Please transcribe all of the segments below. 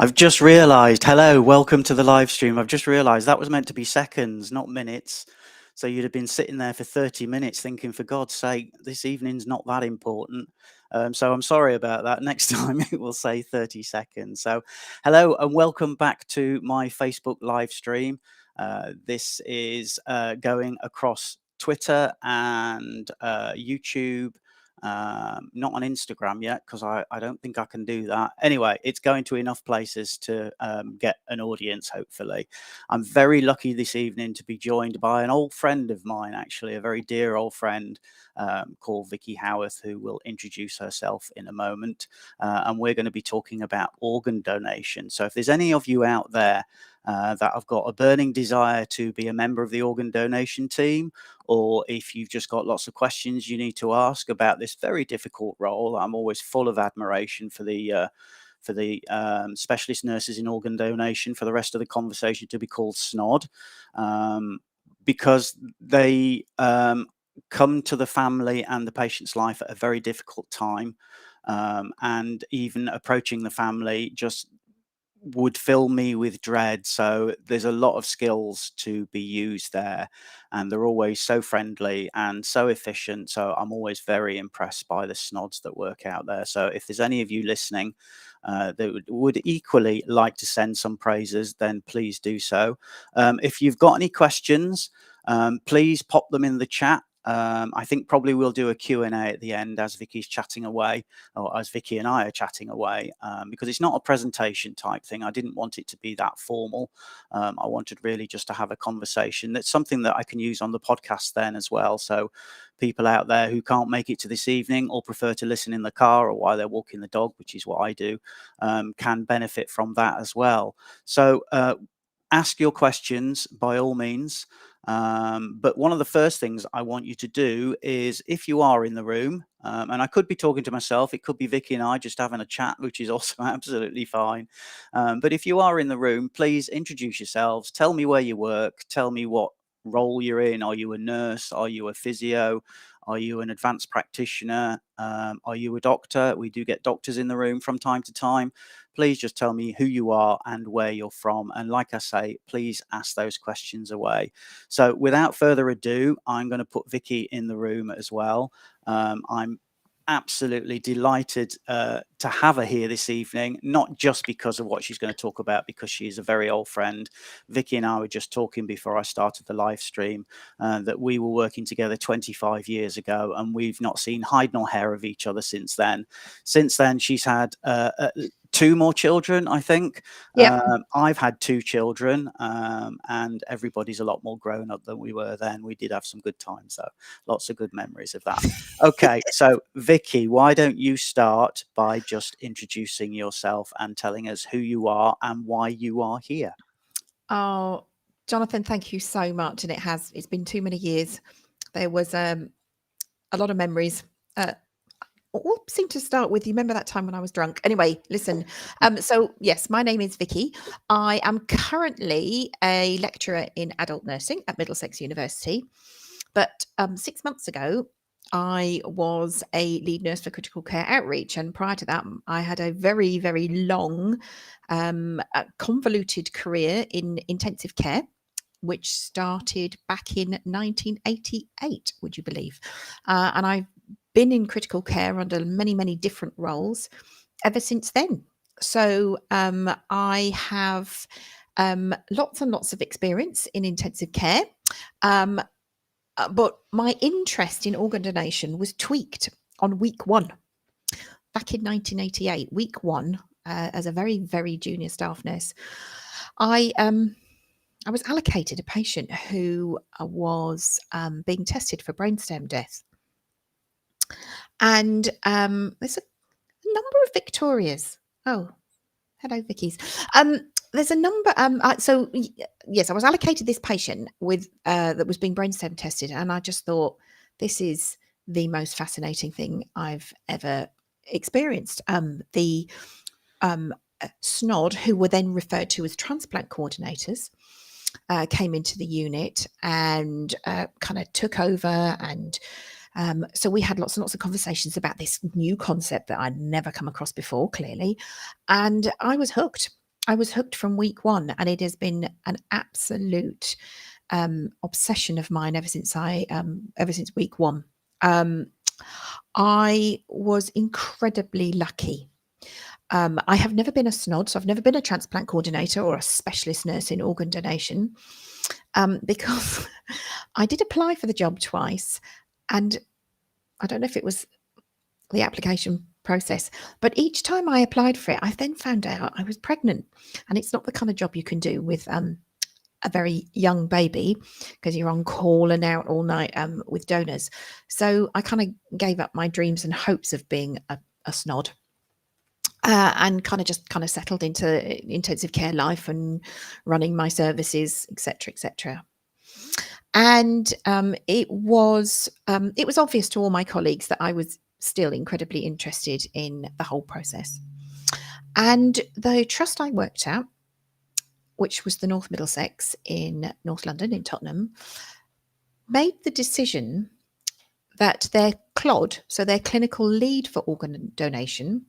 I've just realised, hello, welcome to the live stream. I've just realised that was meant to be seconds, not minutes. So you'd have been sitting there for 30 minutes thinking, for God's sake, this evening's not that important. So I'm sorry about that. Next time it will say 30 seconds. So hello and welcome back to my Facebook live stream. This is going across Twitter and YouTube. Not on Instagram yet because I don't think I can do that. Anyway, it's going to enough places to get an audience, hopefully. I'm very lucky this evening to be joined by an old friend of mine, actually, a very dear old friend called Vicky Howarth, who will introduce herself in a moment. And we're going to be talking about organ donation. So if there's any of you out there that have got a burning desire to be a member of the organ donation team, or if you've just got lots of questions you need to ask about this very difficult role, I'm always full of admiration for the specialist nurses in organ donation, for the rest of the conversation to be called SNOD, because they come to the family and the patient's life at a very difficult time, and even approaching the family just would fill me with dread. So there's a lot of skills to be used there, and they're always so friendly and so efficient. So I'm always very impressed by the snods that work out there. So if there's any of you listening that would equally like to send some praises, then please do so. If you've got any questions, please pop them in the chat. I think probably we'll do a Q&A at the end as Vicky's chatting away, or as Vicky and I are chatting away, because it's not a presentation type thing. I didn't want it to be that formal. I wanted really just to have a conversation. That's something that I can use on the podcast then as well. So people out there who can't make it to this evening or prefer to listen in the car or while they're walking the dog, which is what I do, can benefit from that as well. So ask your questions by all means. But one of the first things I want you to do is, if you are in the room, and I could be talking to myself, it could be Vicky and I just having a chat, which is also absolutely fine. But if you are in the room, please introduce yourselves. Tell me where you work. Tell me what role you're in. Are you a nurse? Are you a physio? Are you an advanced practitioner? Are you a doctor? We do get doctors in the room from time to time. Please just tell me who you are and where you're from. And like I say, please ask those questions away. So without further ado, I'm going to put Vicky in the room as well. I'm absolutely delighted to have her here this evening, not just because of what she's going to talk about, because she is a very old friend. Vicky and I were just talking before I started the live stream that we were working together 25 years ago, and we've not seen hide nor hair of each other since then. Since then, she's had two more children, I think. Yep. I've had two children, and everybody's a lot more grown up than we were then. We did have some good times, though. Lots of good memories of that. Okay, so Vicky, why don't you start by just introducing yourself and telling us who you are and why you are here? Oh, Jonathan, thank you so much. And it's been too many years. There was a lot of memories. All seem to start with, you remember that time when I was drunk? Anyway, listen. So yes, my name is Vicky. I am currently a lecturer in adult nursing at Middlesex University. But 6 months ago, I was a lead nurse for critical care outreach. And prior to that, I had a very, very long, convoluted career in intensive care, which started back in 1988, would you believe? And I've been in critical care under many, many different roles ever since then. So I have lots and lots of experience in intensive care. But my interest in organ donation was tweaked on week one, back in 1988, week one, as a very, very junior staff nurse. I was allocated a patient who was being tested for brainstem death. And there's a number of Victorias. Oh, hello, Vickys. There's a number. So yes, I was allocated this patient with that was being brainstem tested, and I just thought, this is the most fascinating thing I've ever experienced. The SNOD, who were then referred to as transplant coordinators, came into the unit and kind of took over, and so we had lots and lots of conversations about this new concept that I'd never come across before, clearly, and I was hooked. I was hooked from week one, and it has been an absolute obsession of mine ever since week one. I was incredibly lucky. I have never been a SNOD, so I've never been a transplant coordinator or a specialist nurse in organ donation, because I did apply for the job twice, and I don't know if it was the application process, but each time I applied for it, I then found out I was pregnant, and it's not the kind of job you can do with a very young baby, because you're on call and out all night with donors. So I kind of gave up my dreams and hopes of being a SNOD. And kind of settled into intensive care life and running my services, etc., etc. And it was obvious to all my colleagues that I was still incredibly interested in the whole process. And the trust I worked at, which was the North Middlesex in North London, in Tottenham, made the decision that their clod, so their clinical lead for organ donation,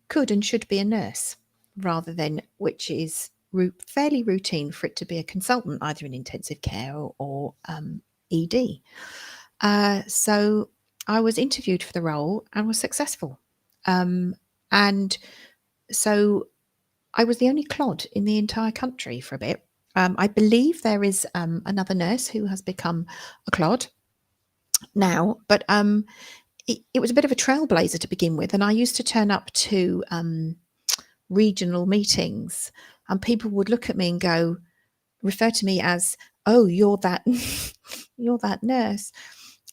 could and should be a nurse, rather than, which is fairly routine for it to be a consultant, either in intensive care or ED. So I was interviewed for the role and was successful. And so I was the only clod in the entire country for a bit. I believe there is another nurse who has become a clod now, but it was a bit of a trailblazer to begin with. And I used to turn up to regional meetings, and people would look at me and refer to me as, "Oh, you're that, you're that nurse,"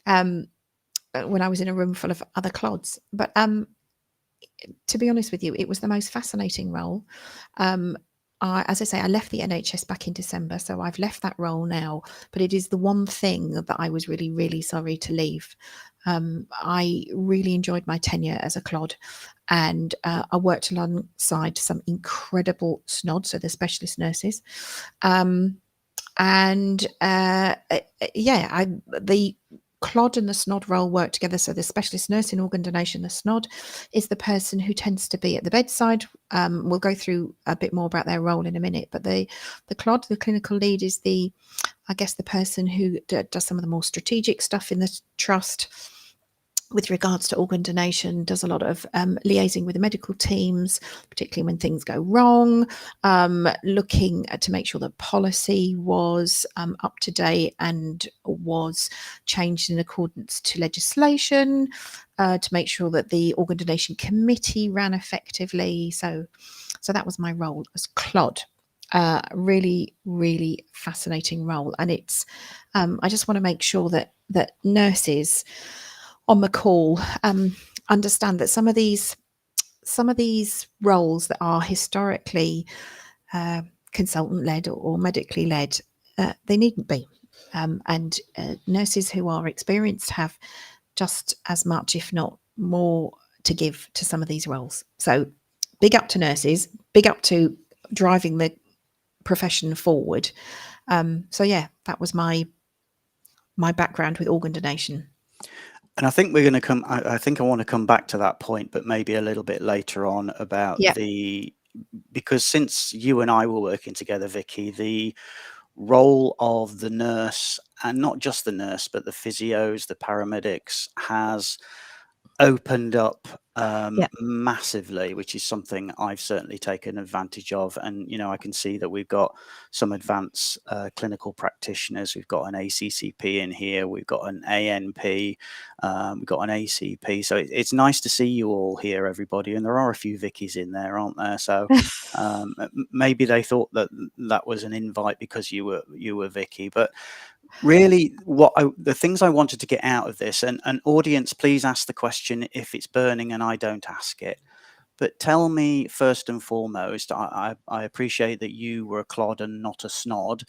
when I was in a room full of other clods. But to be honest with you, it was the most fascinating role. As I say, I left the NHS back in December, so I've left that role now, but it is the one thing that I was really, really sorry to leave. I really enjoyed my tenure as a clod, and I worked alongside some incredible SNODs, so the specialist nurses. The clod and the SNOD role work together. So the specialist nurse in organ donation, the SNOD, is the person who tends to be at the bedside. We'll go through a bit more about their role in a minute, but the clod, the clinical lead, is the person who does some of the more strategic stuff in the trust with regards to organ donation, does a lot of liaising with the medical teams, particularly when things go wrong, looking to make sure that policy was up to date and was changed in accordance to legislation, to make sure that the organ donation committee ran effectively. So that was my role as clod. Really, really fascinating role. And it's, I just want to make sure that nurses on the call understand that some of these roles that are historically consultant led or medically led, they needn't be. And nurses who are experienced have just as much, if not more, to give to some of these roles. So big up to nurses, big up to driving the profession forward. So yeah, that was my background with organ donation. And I think we're going to come. I think I want to come back to that point, but maybe a little bit later on about because since you and I were working together, Vicky, the role of the nurse, and not just the nurse, but the physios, the paramedics, has opened up massively, which is something I've certainly taken advantage of. And I can see that we've got some advanced clinical practitioners. We've got an ACCP in here, we've got an ANP, we've got an ACP. So it's nice to see you all here, everybody. And there are a few Vickys in there, aren't there? So maybe they thought that was an invite because you were Vicky. But really, the things I wanted to get out of this, and audience, please ask the question if it's burning and I don't ask it. But tell me first and foremost, I appreciate that you were a clod and not a SNOD,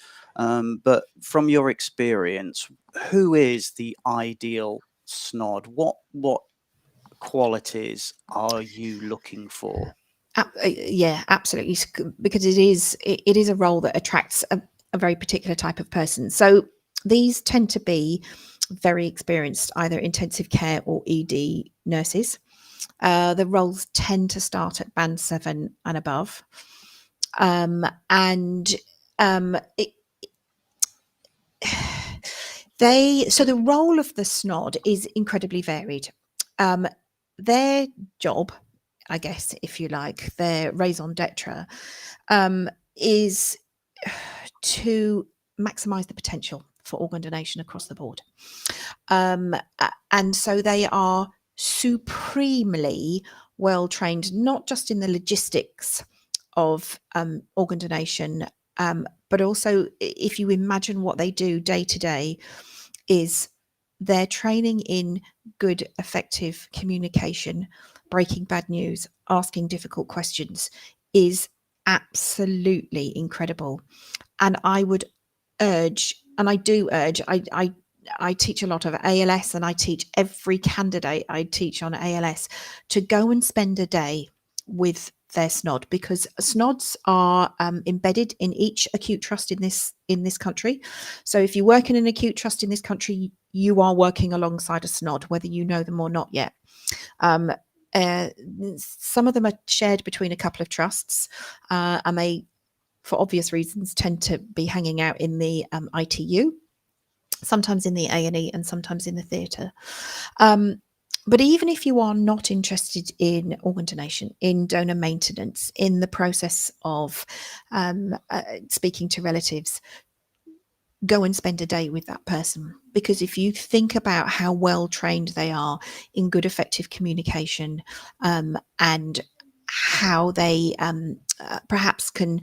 but from your experience, who is the ideal SNOD? What qualities are you looking for? Yeah, absolutely, because it is a role that attracts a very particular type of person. So these tend to be very experienced, either intensive care or ED nurses. The roles tend to start at band 7 and above. And it, so the role of the SNOD is incredibly varied. Their job, I guess, if you like, their raison d'etre, is to maximize the potential for organ donation across the board. And so they are supremely well trained, not just in the logistics of organ donation, but also if you imagine what they do day to day, is their training in good, effective communication, breaking bad news, asking difficult questions is absolutely incredible. And I would urge, and I do urge, I teach a lot of ALS, and I teach every candidate I teach on ALS to go and spend a day with their SNOD, because SNODs are embedded in each acute trust in this country. So if you work in an acute trust in this country, you are working alongside a SNOD, whether you know them or not yet. Some of them are shared between a couple of trusts, and they, for obvious reasons, tend to be hanging out in the ITU, sometimes in the A&E, and sometimes in the theatre. But even if you are not interested in organ donation, in donor maintenance, in the process of speaking to relatives, go and spend a day with that person. Because if you think about how well trained they are in good, effective communication, and how they perhaps can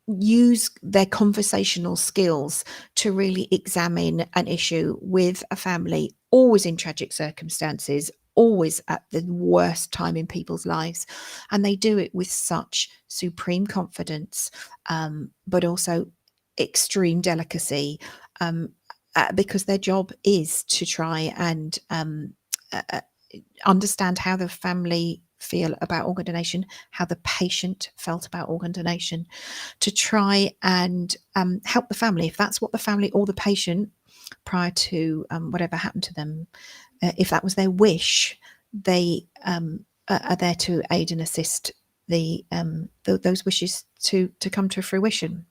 use their conversational skills to really examine an issue with a family, always in tragic circumstances, always at the worst time in people's lives, and they do it with such supreme confidence, but also extreme delicacy, because their job is to try and understand how the family feel about organ donation, how the patient felt about organ donation, to try and help the family, if that's what the family or the patient, prior to whatever happened to them, if that was their wish, they are there to aid and assist those wishes to come to fruition.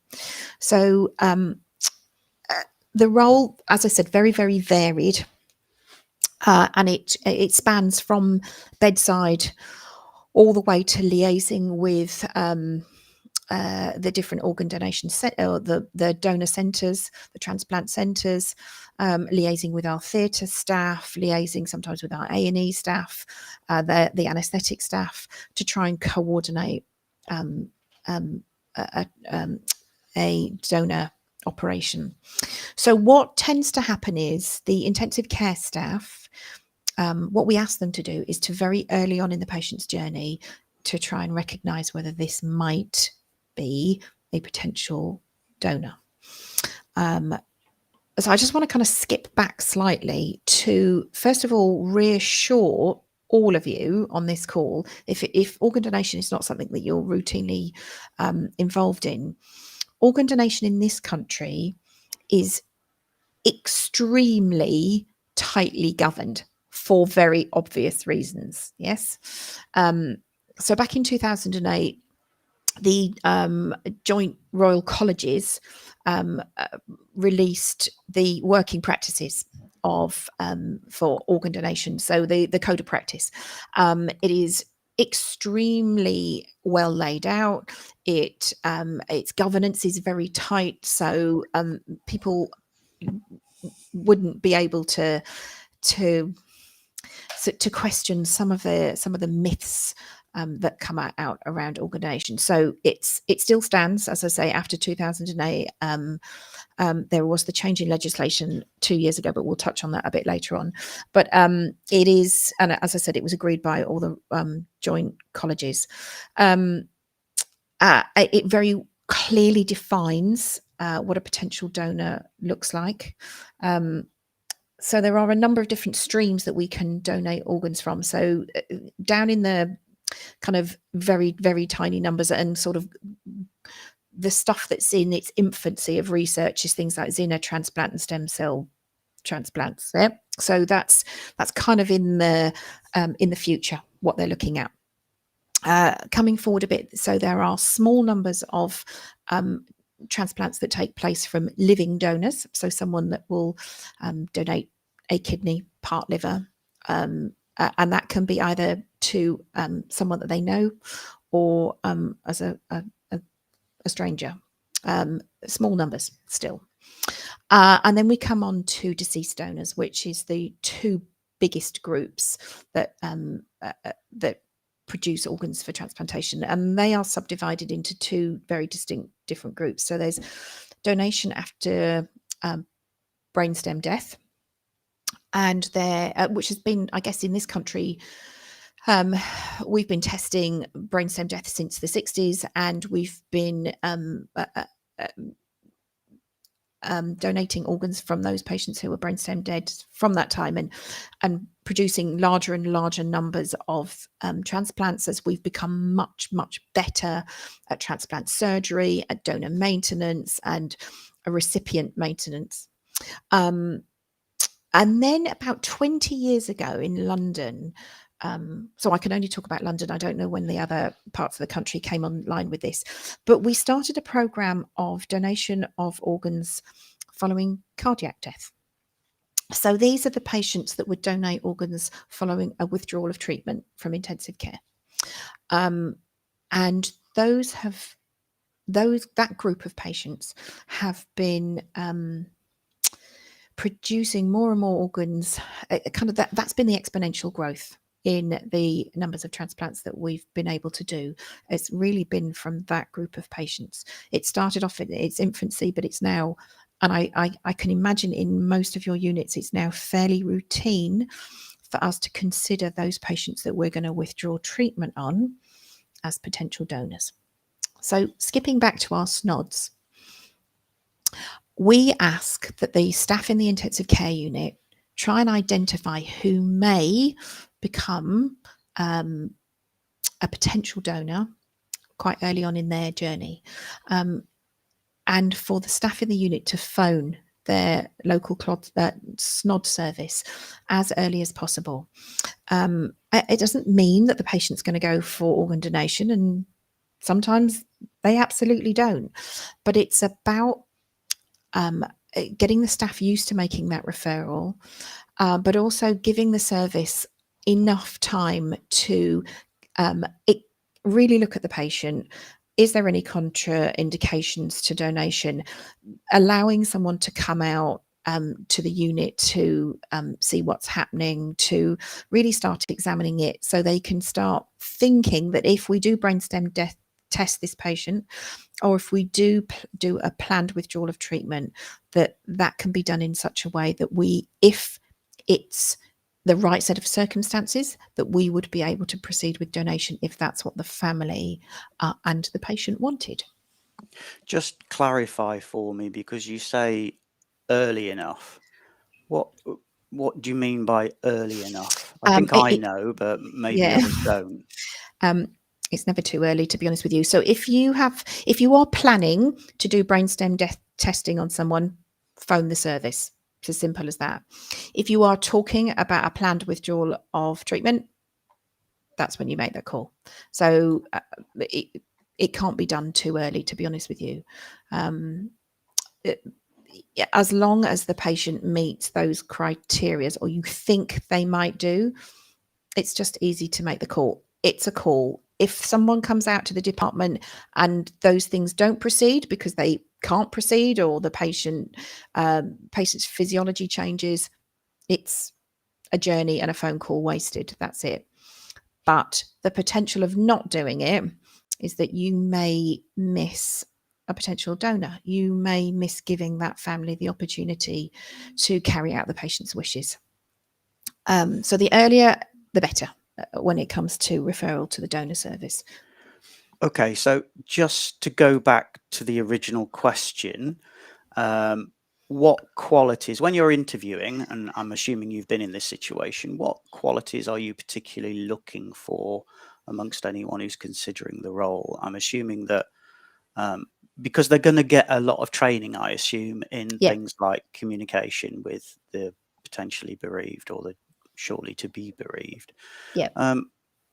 So the role, as I said, very, very varied, and it spans from bedside all the way to liaising with the different organ donation or the donor centres, the transplant centres, liaising with our theatre staff, liaising sometimes with our A&E staff, the anaesthetic staff, to try and coordinate a donor operation. So what tends to happen is the intensive care staff, what we ask them to do is to very early on in the patient's journey to try and recognise whether this might be a potential donor. So I just want to kind of skip back slightly to, first of all, reassure all of you on this call, if organ donation is not something that you're routinely involved in, organ donation in this country is extremely tightly governed for very obvious reasons. Yes. So back in 2008, the Joint Royal Colleges released the working practices of for organ donation. So the code of practice. It is extremely well laid out. Its governance is very tight, so people wouldn't be able to question some of the myths that come out around organ donation. So it still stands, as I say, after 2008. There was the change in legislation 2 years ago, but we'll touch on that a bit later on. But it is, and as I said, it was agreed by all the joint colleges. It very clearly defines what a potential donor looks like. So there are a number of different streams that we can donate organs from. So down in the kind of very, very tiny numbers, and sort of the stuff that's in its infancy of research, is things like xenotransplant and stem cell transplants. Yeah? So that's kind of in the future, what they're looking at. coming forward a bit. So there are small numbers of transplants that take place from living donors. So someone that will donate a kidney, part liver, and that can be either to someone that they know or as a stranger. Small numbers still. And then we come on to deceased donors, which is the two biggest groups that that produce organs for transplantation, and they are subdivided into two very distinct different groups. So there's donation after brainstem death, and there, which has been, I guess, in this country, we've been testing brainstem death since the 60s, and we've been donating organs from those patients who were brainstem dead from that time, and producing larger and larger numbers of transplants as we've become much better at transplant surgery, at donor maintenance, and a recipient maintenance. And then about 20 years ago in London, so I can only talk about London. I don't know when the other parts of the country came online with this, but we started a program of donation of organs following cardiac death. So these are the patients that would donate organs following a withdrawal of treatment from intensive care. And that group of patients have been producing more and more organs. That's been the exponential growth in the numbers of transplants that we've been able to do. It's really been from that group of patients. It started off in its infancy, but it's now, and I can imagine in most of your units, it's now fairly routine for us to consider those patients that we're going to withdraw treatment on as potential donors. So skipping back to our SNODs, we ask that the staff in the intensive care unit try and identify who may become a potential donor quite early on in their journey, and for the staff in the unit to phone their local SNOD service as early as possible. It doesn't mean that the patient's going to go for organ donation, and sometimes they absolutely don't, but it's about getting the staff used to making that referral, but also giving the service enough time to really look at the patient. Is there any contraindications to donation? Allowing someone to come out to the unit to see what's happening, to really start examining it, so they can start thinking that if we do brainstem death test this patient, or if we do a planned withdrawal of treatment, that can be done in such a way that if it's the right set of circumstances, that we would be able to proceed with donation if that's what the family and the patient wanted. Just clarify for me, because you say early enough. What do you mean by early enough? I think I know, but maybe others don't. It's never too early, to be honest with you. So if you are planning to do brainstem death testing on someone, phone the service. It's as simple as that. If you are talking about a planned withdrawal of treatment, that's when you make that call. So it can't be done too early, to be honest with you. As long as the patient meets those criteria, or you think they might do, it's just easy to make the call. It's a call. If someone comes out to the department and those things don't proceed because they can't proceed, or the patient's physiology changes, it's a journey and a phone call wasted. That's it. But the potential of not doing it is that you may miss a potential donor. You may miss giving that family the opportunity to carry out the patient's wishes. So the earlier, the better when it comes to referral to the donor service. Okay, so just to go back to the original question, what qualities, when you're interviewing, and I'm assuming you've been in this situation, what qualities are you particularly looking for amongst anyone who's considering the role? I'm assuming that because they're going to get a lot of training, I assume, in things like communication with the potentially bereaved or the shortly to be bereaved. Yeah.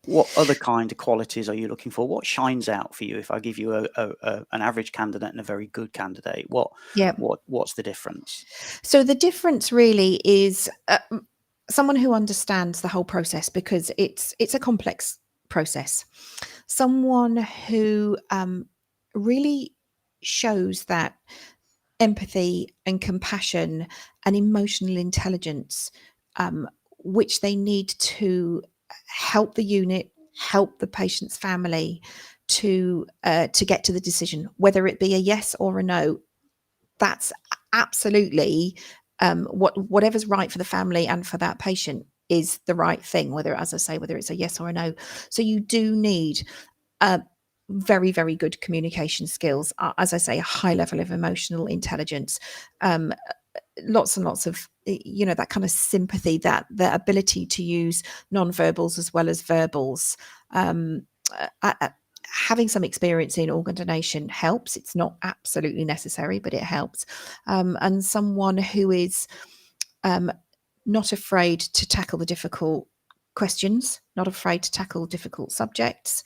What other kind of qualities are you looking for? What shines out for you? If I give you an average candidate and a very good candidate, Yeah. what's the difference? So the difference really is someone who understands the whole process, because it's a complex process. Someone who really shows that empathy and compassion and emotional intelligence, which they need to help the unit, help the patient's family to get to the decision, whether it be a yes or a no. That's absolutely whatever's right for the family and for that patient is the right thing, whether, as I say, whether it's a yes or a no. So you do need very, very good communication skills, as I say, a high level of emotional intelligence, lots and lots of, that kind of sympathy, that the ability to use non-verbals as well as verbals. Having some experience in organ donation helps. It's not absolutely necessary, but it helps. And someone who is not afraid to tackle the difficult questions, not afraid to tackle difficult subjects.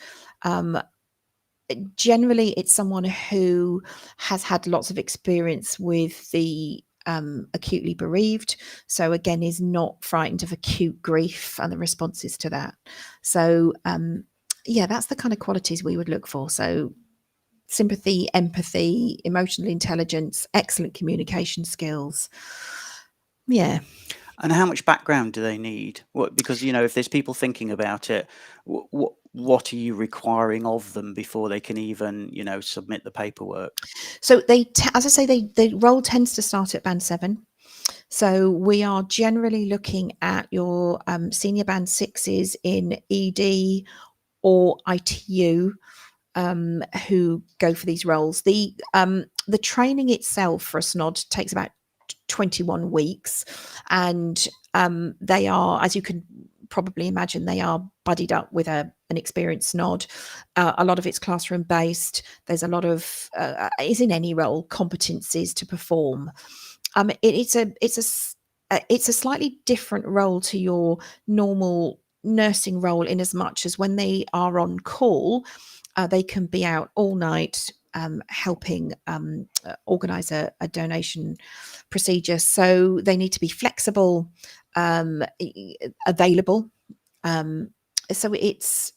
Generally, it's someone who has had lots of experience with the acutely bereaved, so again is not frightened of acute grief and the responses to that. So yeah, that's the kind of qualities we would look for. So sympathy, empathy, emotional intelligence, excellent communication skills. Yeah. And how much background do they need? Because if there's people thinking about it, what are you requiring of them before they can even submit the paperwork? So as I say, the role tends to start at band 7. So we are generally looking at your senior band 6s in ED or ITU, who go for these roles. The training itself for a SNOD takes about 21 weeks, and they are, as you can probably imagine, they are buddied up with an experienced SNOD. A lot of it's classroom based. There's a lot of, is in any role, competencies to perform. It's a slightly different role to your normal nursing role, in as much as when they are on call, they can be out all night helping organise a donation procedure. So they need to be flexible, available. So it's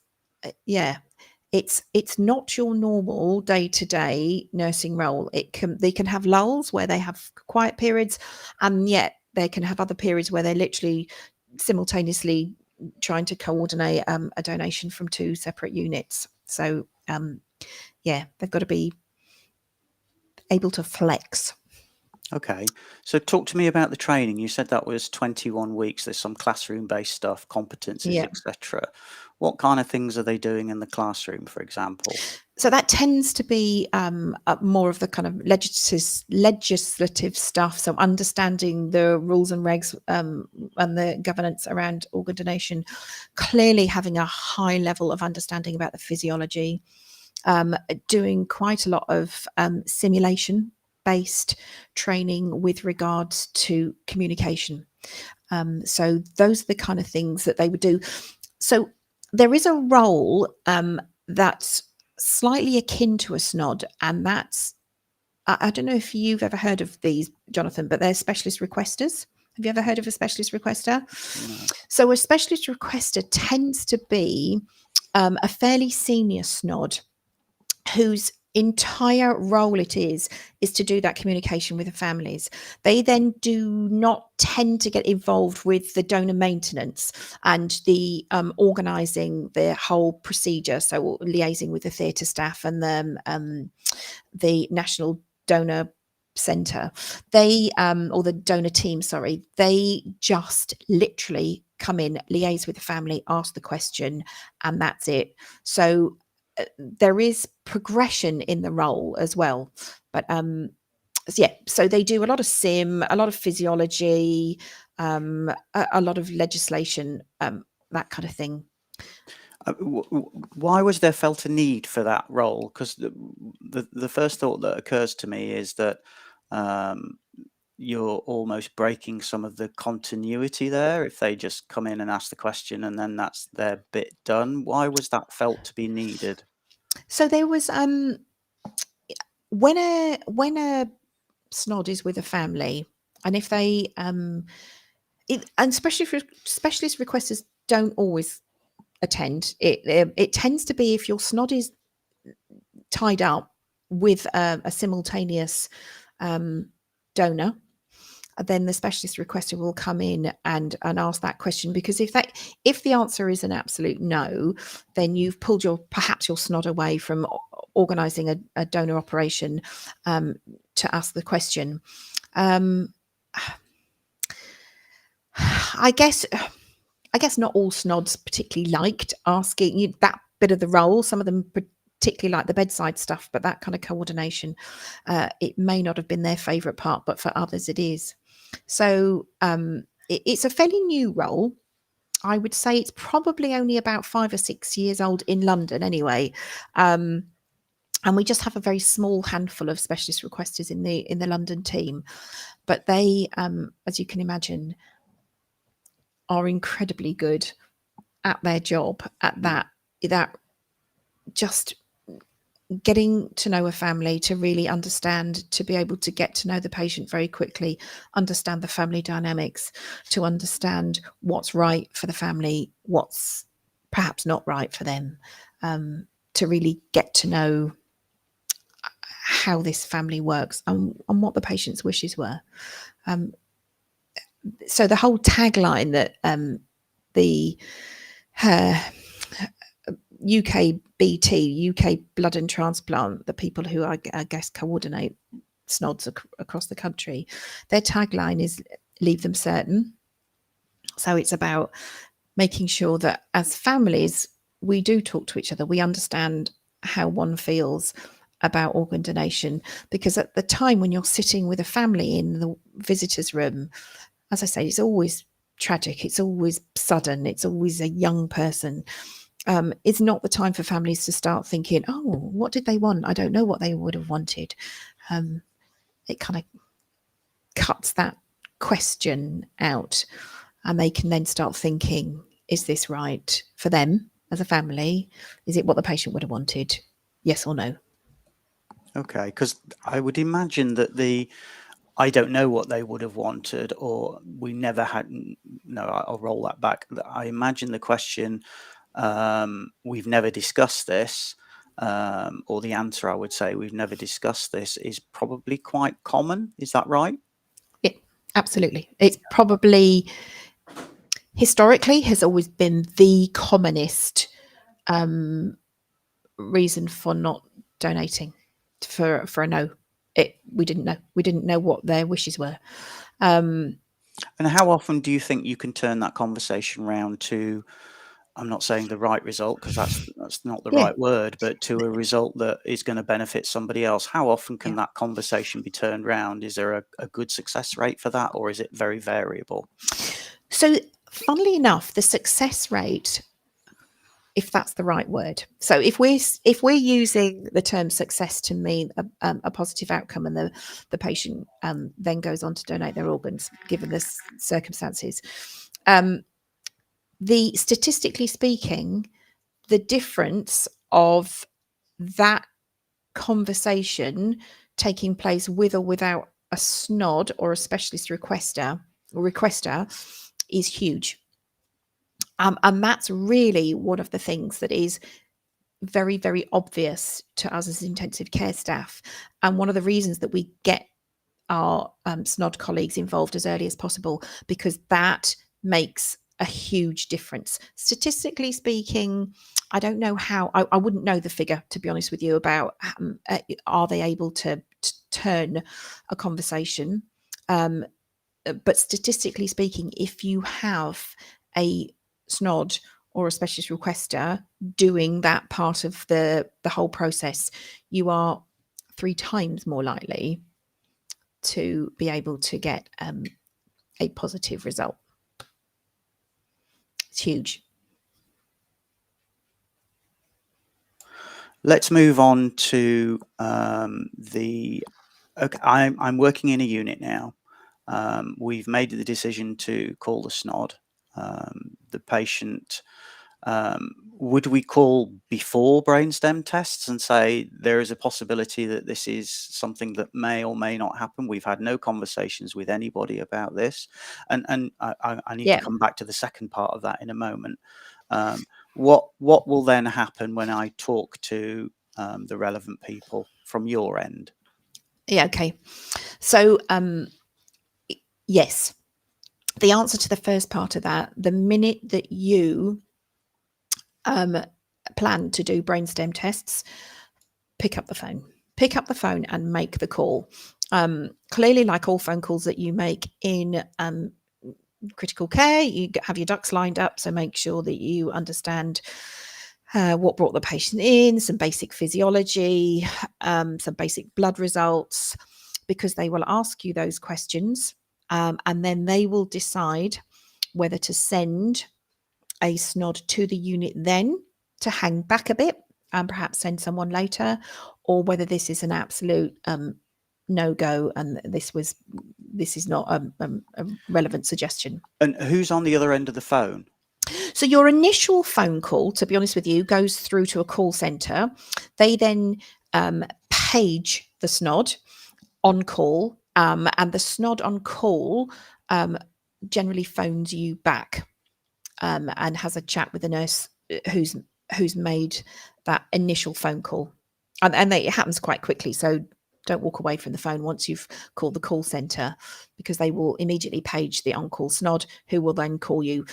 it's not your normal day-to-day nursing role. They can have lulls where they have quiet periods, and yet they can have other periods where they're literally simultaneously trying to coordinate a donation from 2 separate units. So yeah, they've got to be able to flex. Okay, so talk to me about the training. You said that was 21 weeks. There's some classroom-based stuff, competencies, Yeah. etc. What kind of things are they doing in the classroom, for example? So that tends to be more of the kind of legislative stuff. So understanding the rules and regs and the governance around organ donation, clearly having a high level of understanding about the physiology, doing quite a lot of simulation based training with regards to communication. So those are the kind of things that they would do. So there is a role that's slightly akin to a SNOD, and that's, I don't know if you've ever heard of these, Jonathan, but they're specialist requesters. Have you ever heard of a specialist requester? No. So a specialist requester tends to be a fairly senior SNOD whose entire role it is to do that communication with the families. They then do not tend to get involved with the donor maintenance and the organising the whole procedure, so liaising with the theatre staff and the National Donor Centre. They or the donor team, sorry, they just literally come in, liaise with the family, ask the question, and that's it. So there is progression in the role as well, but yeah, so they do a lot of sim, a lot of physiology, a lot of legislation, that kind of thing. Why was there felt a need for that role? Because the first thought that occurs to me is that you're almost breaking some of the continuity there if they just come in and ask the question and then that's their bit done. Why was that felt to be needed? So there was when a snod is with a family, and if they and especially if specialist requesters don't always attend, it tends to be if your snod is tied up with a simultaneous donor, then the specialist requester will come in and ask that question, because if the answer is an absolute no, then you've pulled perhaps your snod away from organising a donor operation to ask the question. I guess not all snods particularly liked asking that bit of the role. Some of them particularly like the bedside stuff, but that kind of coordination, it may not have been their favourite part, but for others it is. So it's a fairly new role. I would say it's probably only about 5 or 6 years old in London anyway. And we just have a very small handful of specialist requesters in the London team. But they, as you can imagine, are incredibly good at their job, at that just getting to know a family, to really understand, to be able to get to know the patient very quickly, understand the family dynamics, to understand what's right for the family, what's perhaps not right for them, to really get to know how this family works and what the patient's wishes were. So the whole tagline that the UKBT, UK Blood and Transplant, the people who I guess coordinate SNODs across the country, their tagline is "Leave them certain." So it's about making sure that as families, we do talk to each other, we understand how one feels about organ donation, because at the time when you're sitting with a family in the visitors' room, as I say, it's always tragic, it's always sudden, it's always a young person. It's not the time for families to start thinking, oh, what did they want? I don't know what they would have wanted. It kind of cuts that question out, and they can then start thinking, is this right for them as a family? Is it what the patient would have wanted? Yes or no? Okay, because I would imagine that I don't know what they would have wanted, or we never had. No, I'll roll that back. I imagine the question, we've never discussed this, or the answer, I would say, we've never discussed this, is probably quite common. Is that right? Yeah, absolutely. It's probably historically has always been the commonest reason for not donating, for a no. We didn't know what their wishes were. And how often do you think you can turn that conversation round to, I'm not saying the right result, because that's not the Yeah. right word, but to a result that is going to benefit somebody else? How often can that conversation be turned round? Is there a good success rate for that, or is it very variable? So funnily enough, the success rate, if that's the right word. So if we're using the term success to mean a positive outcome, and the patient then goes on to donate their organs, given the circumstances, the statistically speaking, the difference of that conversation taking place with or without a SNOD or a specialist requester is huge. And that's really one of the things that is very, very obvious to us as intensive care staff. And one of the reasons that we get our SNOD colleagues involved as early as possible, because that makes a huge difference. Statistically speaking, I don't know how, I wouldn't know the figure, to be honest with you, about are they able to turn a conversation. But statistically speaking, if you have a SNOD or a specialist requester doing that part of the whole process, you are 3 times more likely to be able to get a positive result. It's huge. Let's move on to okay, I'm working in a unit now. we've made the decision to call the SNOD. The patient, would we call before brainstem tests and say there is a possibility that this is something that may or may not happen? We've had no conversations with anybody about this, and I need to come back to the second part of that in a moment. What will then happen when I talk to the relevant people from your end? Yeah, okay. So yes, the answer to the first part of that, the minute that you plan to do brainstem tests, pick up the phone and make the call. Clearly, like all phone calls that you make in critical care, you have your ducks lined up, so make sure that you understand what brought the patient in, some basic physiology, some basic blood results, because they will ask you those questions, and then they will decide whether to send a SNOD to the unit then to hang back a bit and perhaps send someone later, or whether this is an absolute no-go and this is not a relevant suggestion. And who's on the other end of the phone? So your initial phone call, to be honest with you, goes through to a call center. They then page the SNOD on call, and the SNOD on call generally phones you back and has a chat with the nurse who's made that initial phone call, and it happens quite quickly. So don't walk away from the phone once you've called the call center, because they will immediately page the on-call SNOD, who will then call you.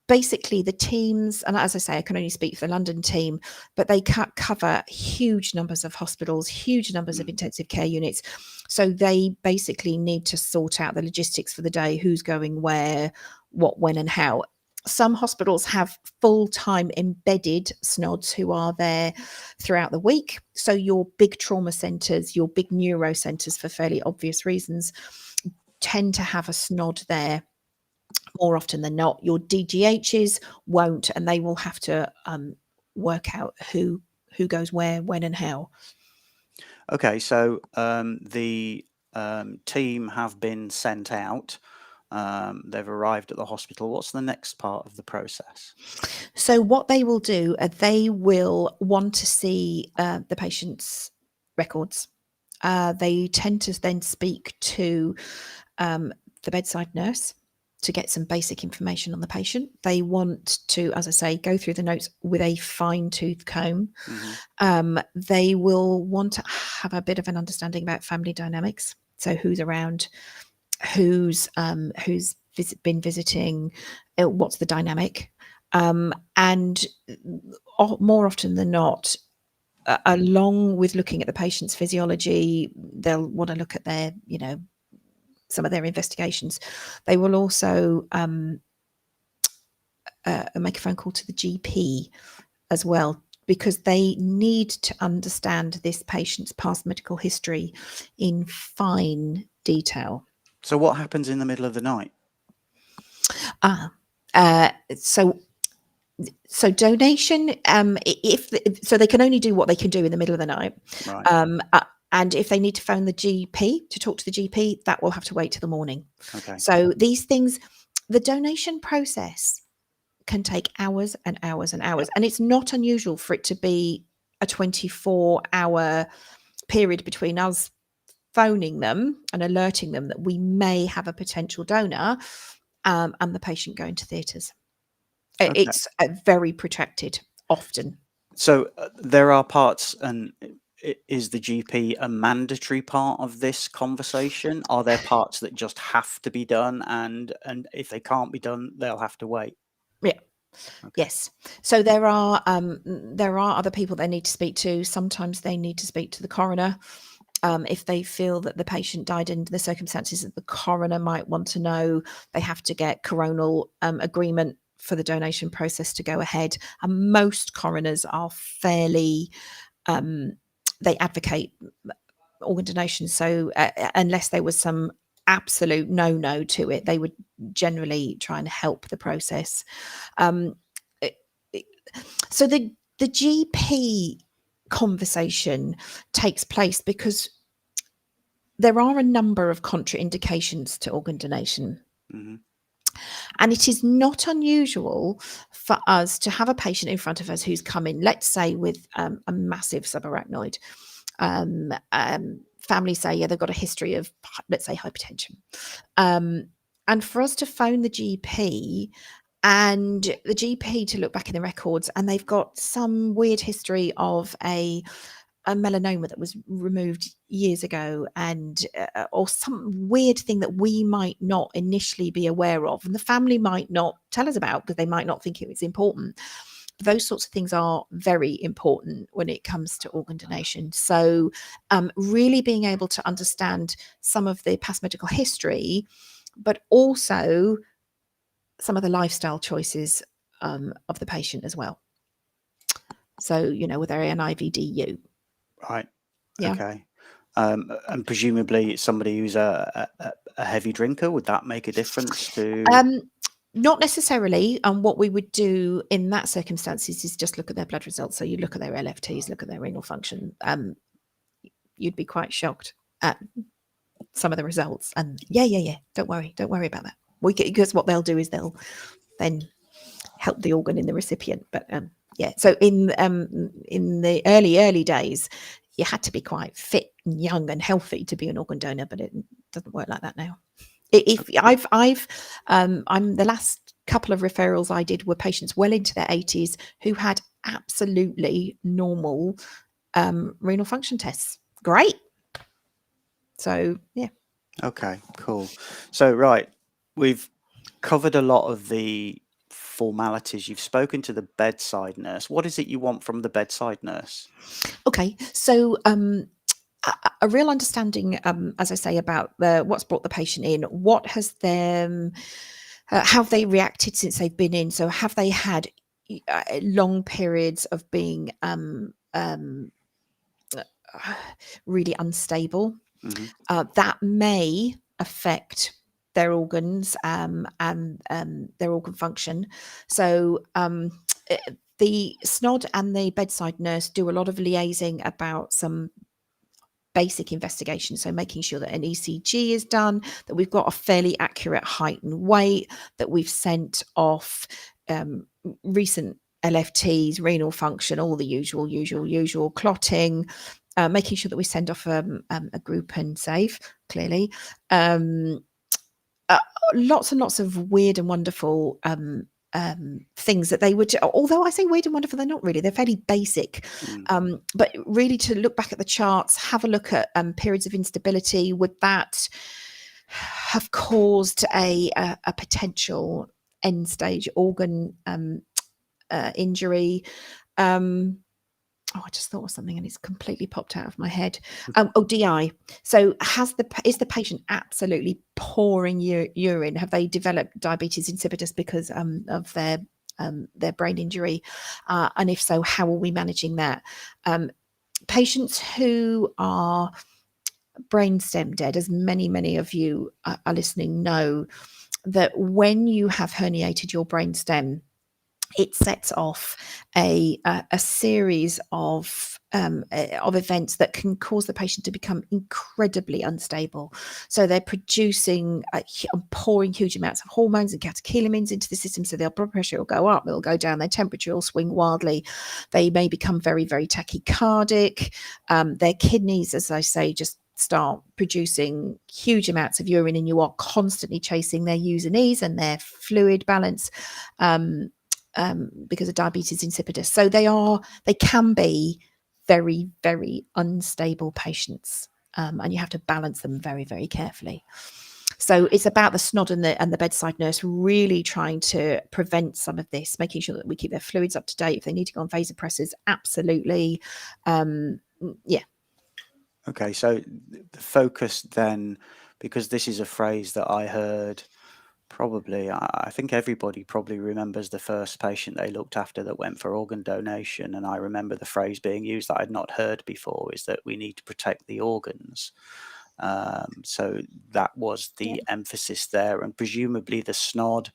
Basically, the teams, and as I say, I can only speak for the London team, but they cover huge numbers of hospitals, huge numbers of intensive care units. So they basically need to sort out the logistics for the day, who's going where, what, when, and how. Some hospitals have full-time embedded SNODs who are there throughout the week. So your big trauma centres, your big neuro centres, for fairly obvious reasons, tend to have a SNOD there more often than not. Your DGHs won't, and they will have to work out who goes where, when, and how. Okay, so the team have been sent out. They've arrived at the hospital. What's the next part of the process? So what they will do, they will want to see the patient's records. They tend to then speak to the bedside nurse to get some basic information on the patient. They want to, as I say, go through the notes with a fine-tooth comb. They will want to have a bit of an understanding about family dynamics. So who's around, who's been visiting, what's the dynamic, and more often than not, along with looking at the patient's physiology, they'll want to look at their, some of their investigations. They will also make a phone call to the GP as well, because they need to understand this patient's past medical history in fine detail. So what happens in the middle of the night? So donation, so they can only do what they can do in the middle of the night. Right. And if they need to phone the GP to talk to the GP, that will have to wait till the morning. Okay. So these things, the donation process can take hours and hours and hours. And it's not unusual for it to be a 24-hour period between us phoning them and alerting them that we may have a potential donor and the patient going to theatres. Okay. It's very protracted often. So there are parts, and is the GP a mandatory part of this conversation? Are there parts that just have to be done, and if they can't be done, they'll have to wait? Yeah. Okay. Yes. So there are other people they need to speak to. Sometimes they need to speak to the coroner if they feel that the patient died in the circumstances that the coroner might want to know. They have to get coronal agreement for the donation process to go ahead. And most coroners are fairly they advocate organ donation. So unless there was some absolute no to it, they would generally try and help the process. So the GP conversation takes place because there are a number of contraindications to organ donation. Mm-hmm. And it is not unusual for us to have a patient in front of us who's come in, let's say, with a massive subarachnoid. Family say, yeah, they've got a history of, let's say, hypertension. And for us to phone the GP and the GP to look back in the records, and they've got some weird history of a melanoma that was removed years ago, and or some weird thing that we might not initially be aware of, and the family might not tell us about because they might not think it was important. Those sorts of things are very important when it comes to organ donation. So really being able to understand some of the past medical history, but also some of the lifestyle choices of the patient as well. So, you know, whether an IVDU. Right. Yeah. Okay. And presumably somebody who's a heavy drinker, would that make a difference to? Not necessarily. And what we would do in that circumstances is just look at their blood results. So you look at their LFTs, look at their renal function. You'd be quite shocked at some of the results. And yeah. Don't worry about that. Because what they'll do is they'll then help the organ in the recipient. But yeah. So in the early days, you had to be quite fit and young and healthy to be an organ donor, but it doesn't work like that now. If I'm the last couple of referrals I did were patients well into their 80s who had absolutely normal renal function tests. Great. So yeah. Okay, cool. So right, we've covered a lot of the formalities. You've spoken to the bedside nurse. What is it you want from the bedside nurse? Okay, so a real understanding, as I say, about what's brought the patient in, what has them, how have they reacted since they've been in. So have they had long periods of being really unstable? Mm-hmm. That may affect their organs and their organ function. So the SNOD and the bedside nurse do a lot of liaising about some basic investigation. So making sure that an ECG is done, that we've got a fairly accurate height and weight, that we've sent off recent LFTs, renal function, all the usual clotting, making sure that we send off a group and save, clearly. Lots and lots of weird and wonderful things that they would, although I say weird and wonderful, they're not really, they're fairly basic. But really to look back at the charts, have a look at periods of instability. Would that have caused a potential end stage organ injury? I just thought of something and it's completely popped out of my head. DI. So is the patient absolutely pouring urine? Have they developed diabetes insipidus because of their brain injury? And if so, how are we managing that? Patients who are brainstem dead, as many of you are listening know, that when you have herniated your brainstem, it sets off a series of events that can cause the patient to become incredibly unstable. So they're producing pouring huge amounts of hormones and catecholamines into the system. So their blood pressure will go up, it'll go down, their temperature will swing wildly. They may become very, very tachycardic. Their kidneys, as I say, just start producing huge amounts of urine, and you are constantly chasing their U's and E's and their fluid balance. Because of diabetes insipidus. So they can be very, very unstable patients, and you have to balance them very, very carefully. So it's about the SNOD and the bedside nurse really trying to prevent some of this, making sure that we keep their fluids up to date. If they need to go on vasopressors, absolutely. Yeah. Okay, so the focus then, because this is a phrase that I heard probably, I think everybody probably remembers the first patient they looked after that went for organ donation. And I remember the phrase being used that I'd not heard before, is that we need to protect the organs. So that was the emphasis there. And presumably the SNOD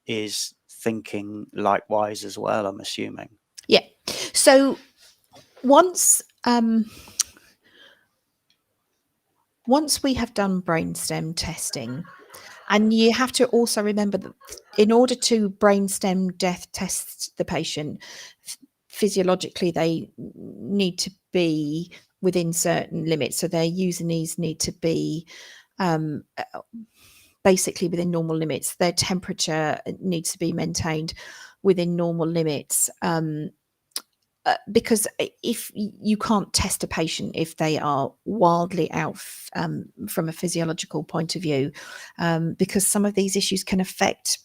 is thinking likewise as well, I'm assuming. Yeah. So once once we have done brainstem testing, and you have to also remember that in order to brainstem death test the patient, physiologically they need to be within certain limits. So their user-needs need to be basically within normal limits. Their temperature needs to be maintained within normal limits. Because if you can't test a patient if they are wildly out from a physiological point of view, because some of these issues can affect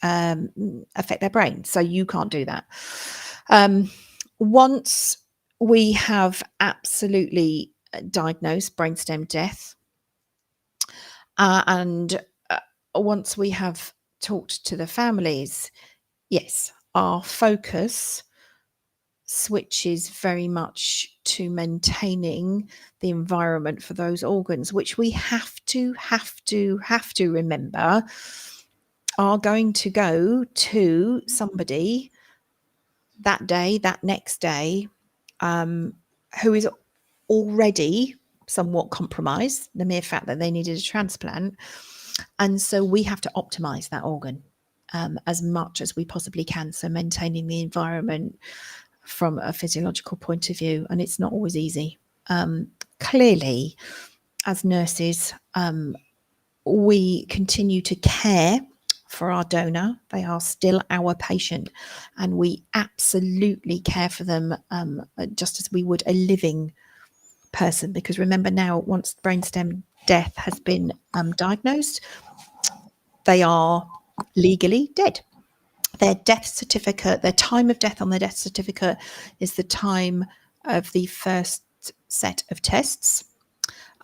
their brain, so you can't do that. Once we have absolutely diagnosed brainstem death, and once we have talked to the families, yes, our focus switches very much to maintaining the environment for those organs, which we have to remember are going to go to somebody that day, that next day, who is already somewhat compromised, the mere fact that they needed a transplant. And so we have to optimize that organ as much as we possibly can. So maintaining the environment from a physiological point of view, and it's not always easy. Clearly, as nurses, we continue to care for our donor. They are still our patient, and we absolutely care for them just as we would a living person. Because remember now, once brainstem death has been diagnosed, they are legally dead. Their death certificate, their time of death on their death certificate is the time of the first set of tests.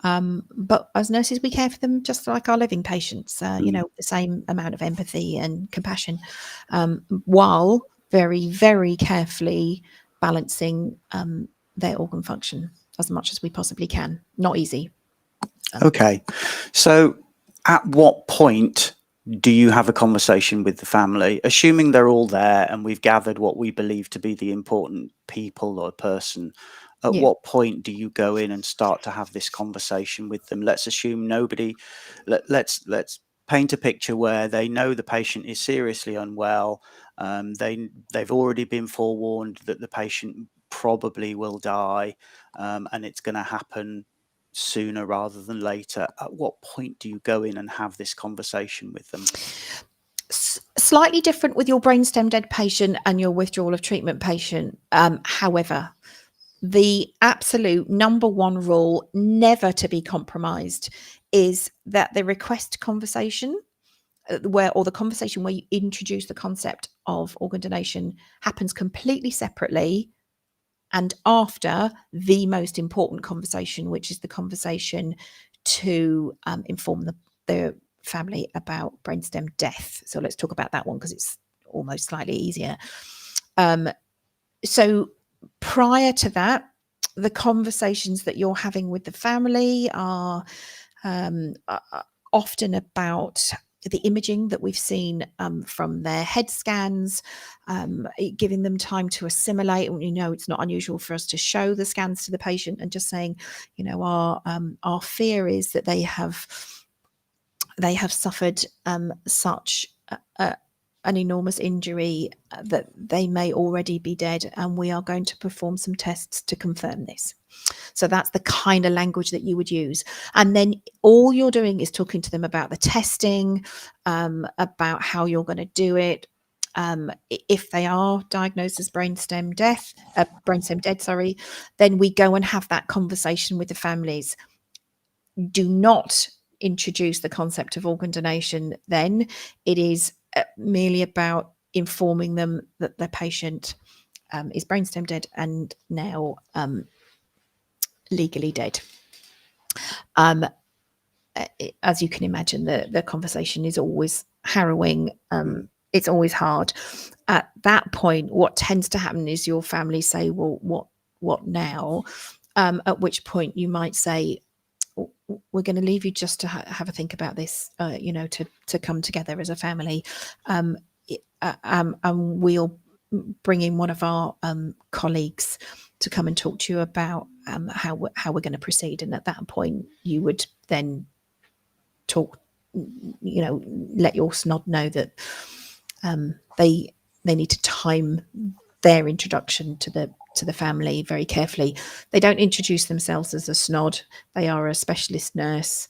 But as nurses, we care for them just like our living patients, the same amount of empathy and compassion, while very, very carefully balancing their organ function as much as we possibly can. Not easy. Okay. So at what point do you have a conversation with the family, assuming they're all there and we've gathered what we believe to be the important people or person? At what point do you go in and start to have this conversation with them? Let's assume nobody. Let's paint a picture where they know the patient is seriously unwell. They've already been forewarned that the patient probably will die, and it's going to happen sooner rather than later. At what point do you go in and have this conversation with them? Slightly different with your brainstem dead patient and your withdrawal of treatment patient. However, the absolute number one rule never to be compromised is that the request conversation or the conversation where you introduce the concept of organ donation happens completely separately and after the most important conversation, which is the conversation to inform the family about brainstem death. So let's talk about that one because it's almost slightly easier. So prior to that, the conversations that you're having with the family are often about the imaging that we've seen from their head scans, giving them time to assimilate. It's not unusual for us to show the scans to the patient and just saying, our fear is that they have suffered such an enormous injury that they may already be dead, and we are going to perform some tests to confirm this. So that's the kind of language that you would use. And then all you're doing is talking to them about the testing, about how you're going to do it. If they are diagnosed as brainstem dead, then we go and have that conversation with the families. Do not introduce the concept of organ donation then. It is merely about informing them that their patient is brainstem dead and now legally dead. As you can imagine, the conversation is always harrowing. It's always hard. At that point, what tends to happen is your family say, well, what now? At which point you might say, we're going to leave you just to have a think about this, to come together as a family. And we'll bring in one of our colleagues to come and talk to you about how we're going to proceed. And at that point, you would then talk, let your SNOD know that they need to time their introduction to the family very carefully. They don't introduce themselves as a SNOD. They are a specialist nurse.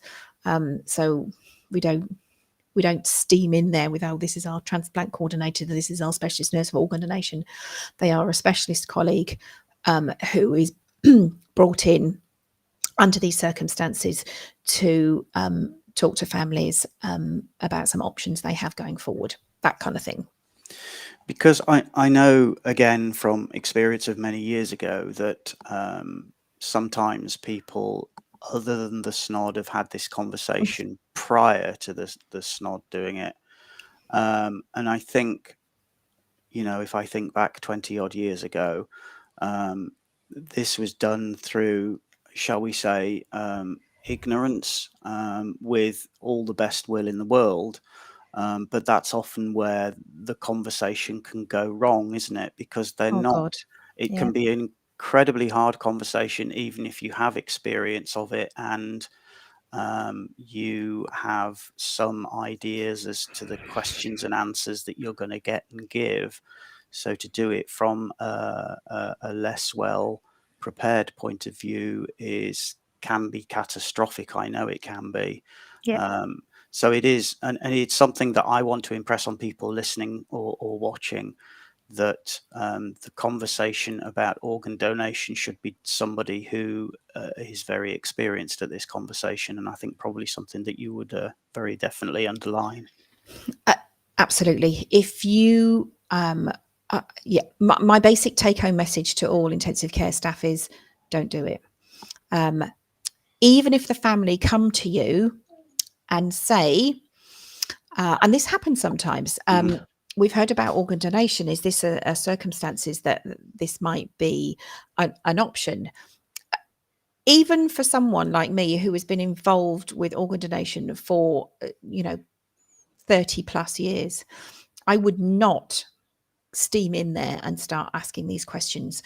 So we don't steam in there with, oh, this is our transplant coordinator, this is our specialist nurse for organ donation. They are a specialist colleague who is brought in under these circumstances to talk to families about some options they have going forward, that kind of thing. Because I know, again, from experience of many years ago, that sometimes people other than the SNOD have had this conversation prior to the SNOD doing it. And I think, if I think back 20 odd years ago, this was done through, shall we say, ignorance, with all the best will in the world. But that's often where the conversation can go wrong, isn't it? Because they're not. God. It can be an incredibly hard conversation, even if you have experience of it and you have some ideas as to the questions and answers that you're going to get and give. So to do it from a less well prepared point of view can be catastrophic. I know it can be. Yeah. So it is, and it's something that I want to impress on people listening or watching, that the conversation about organ donation should be somebody who is very experienced at this conversation. And I think probably something that you would very definitely underline. Absolutely. If you, my basic take-home message to all intensive care staff is don't do it. Even if the family come to you and say, and this happens sometimes, we've heard about organ donation. Is this a circumstances that this might be an option? Even for someone like me who has been involved with organ donation for 30 plus years, I would not steam in there and start asking these questions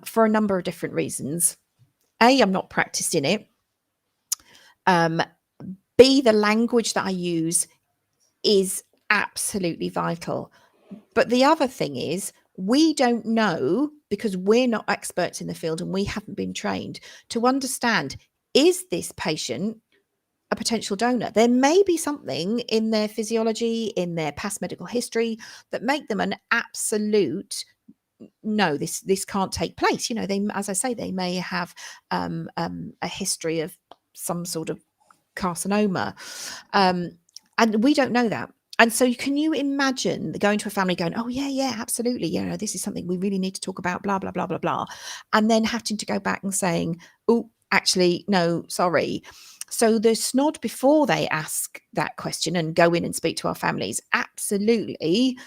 for a number of different reasons. A, I'm not practiced in it. B, the language that I use is absolutely vital. But the other thing is, we don't know, because we're not experts in the field and we haven't been trained to understand, is this patient a potential donor? There may be something in their physiology, in their past medical history, that make them an absolute no, this can't take place. They, as I say, they may have a history of some sort of carcinoma, and we don't know that. And so can you imagine going to a family going, oh, yeah, absolutely. This is something we really need to talk about, blah, blah, blah, blah, blah. And then having to go back and saying, oh, actually, no, sorry. So the SNOD, before they ask that question and go in and speak to our families, absolutely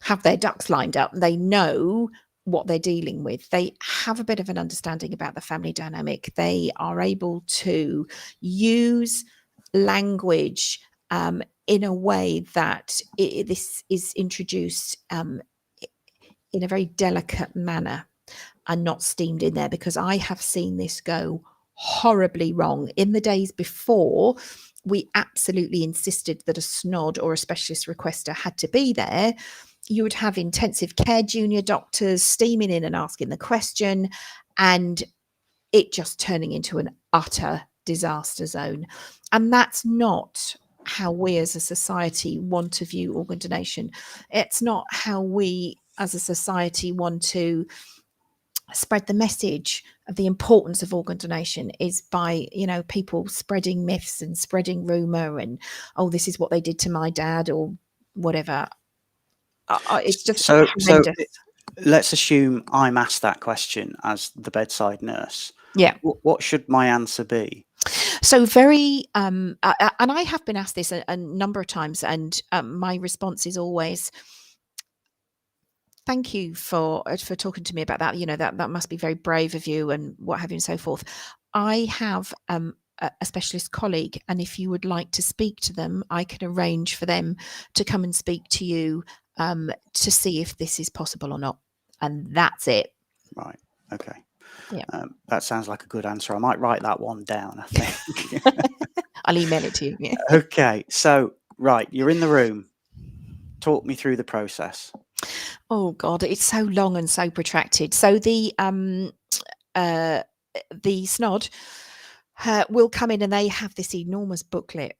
have their ducks lined up. They know what they're dealing with. They have a bit of an understanding about the family dynamic. They are able to use language in a way that this is introduced in a very delicate manner and not steamed in there, because I have seen this go horribly wrong. In the days before, we absolutely insisted that a SNOD or a specialist requester had to be there. You would have intensive care junior doctors steaming in and asking the question, and it just turning into an utter disaster zone. And that's not how we as a society want to view organ donation. It's not how we as a society want to spread the message of the importance of organ donation, is by people spreading myths and spreading rumor and, oh, this is what they did to my dad or whatever. It's just horrendous. Let's assume I'm asked that question as the bedside nurse. Yeah. What should my answer be? So very, and I have been asked this a number of times, and my response is always, thank you for talking to me about that. That must be very brave of you and what have you and so forth. I have a specialist colleague, and if you would like to speak to them, I can arrange for them to come and speak to you to see if this is possible or not. And that's it. Right. Okay. Yeah. That sounds like a good answer. I might write that one down, I think. I'll email it to you. Yeah. Okay. So, right, you're in the room. Talk me through the process. Oh God, it's so long and so protracted. So the snod will come in, and they have this enormous booklet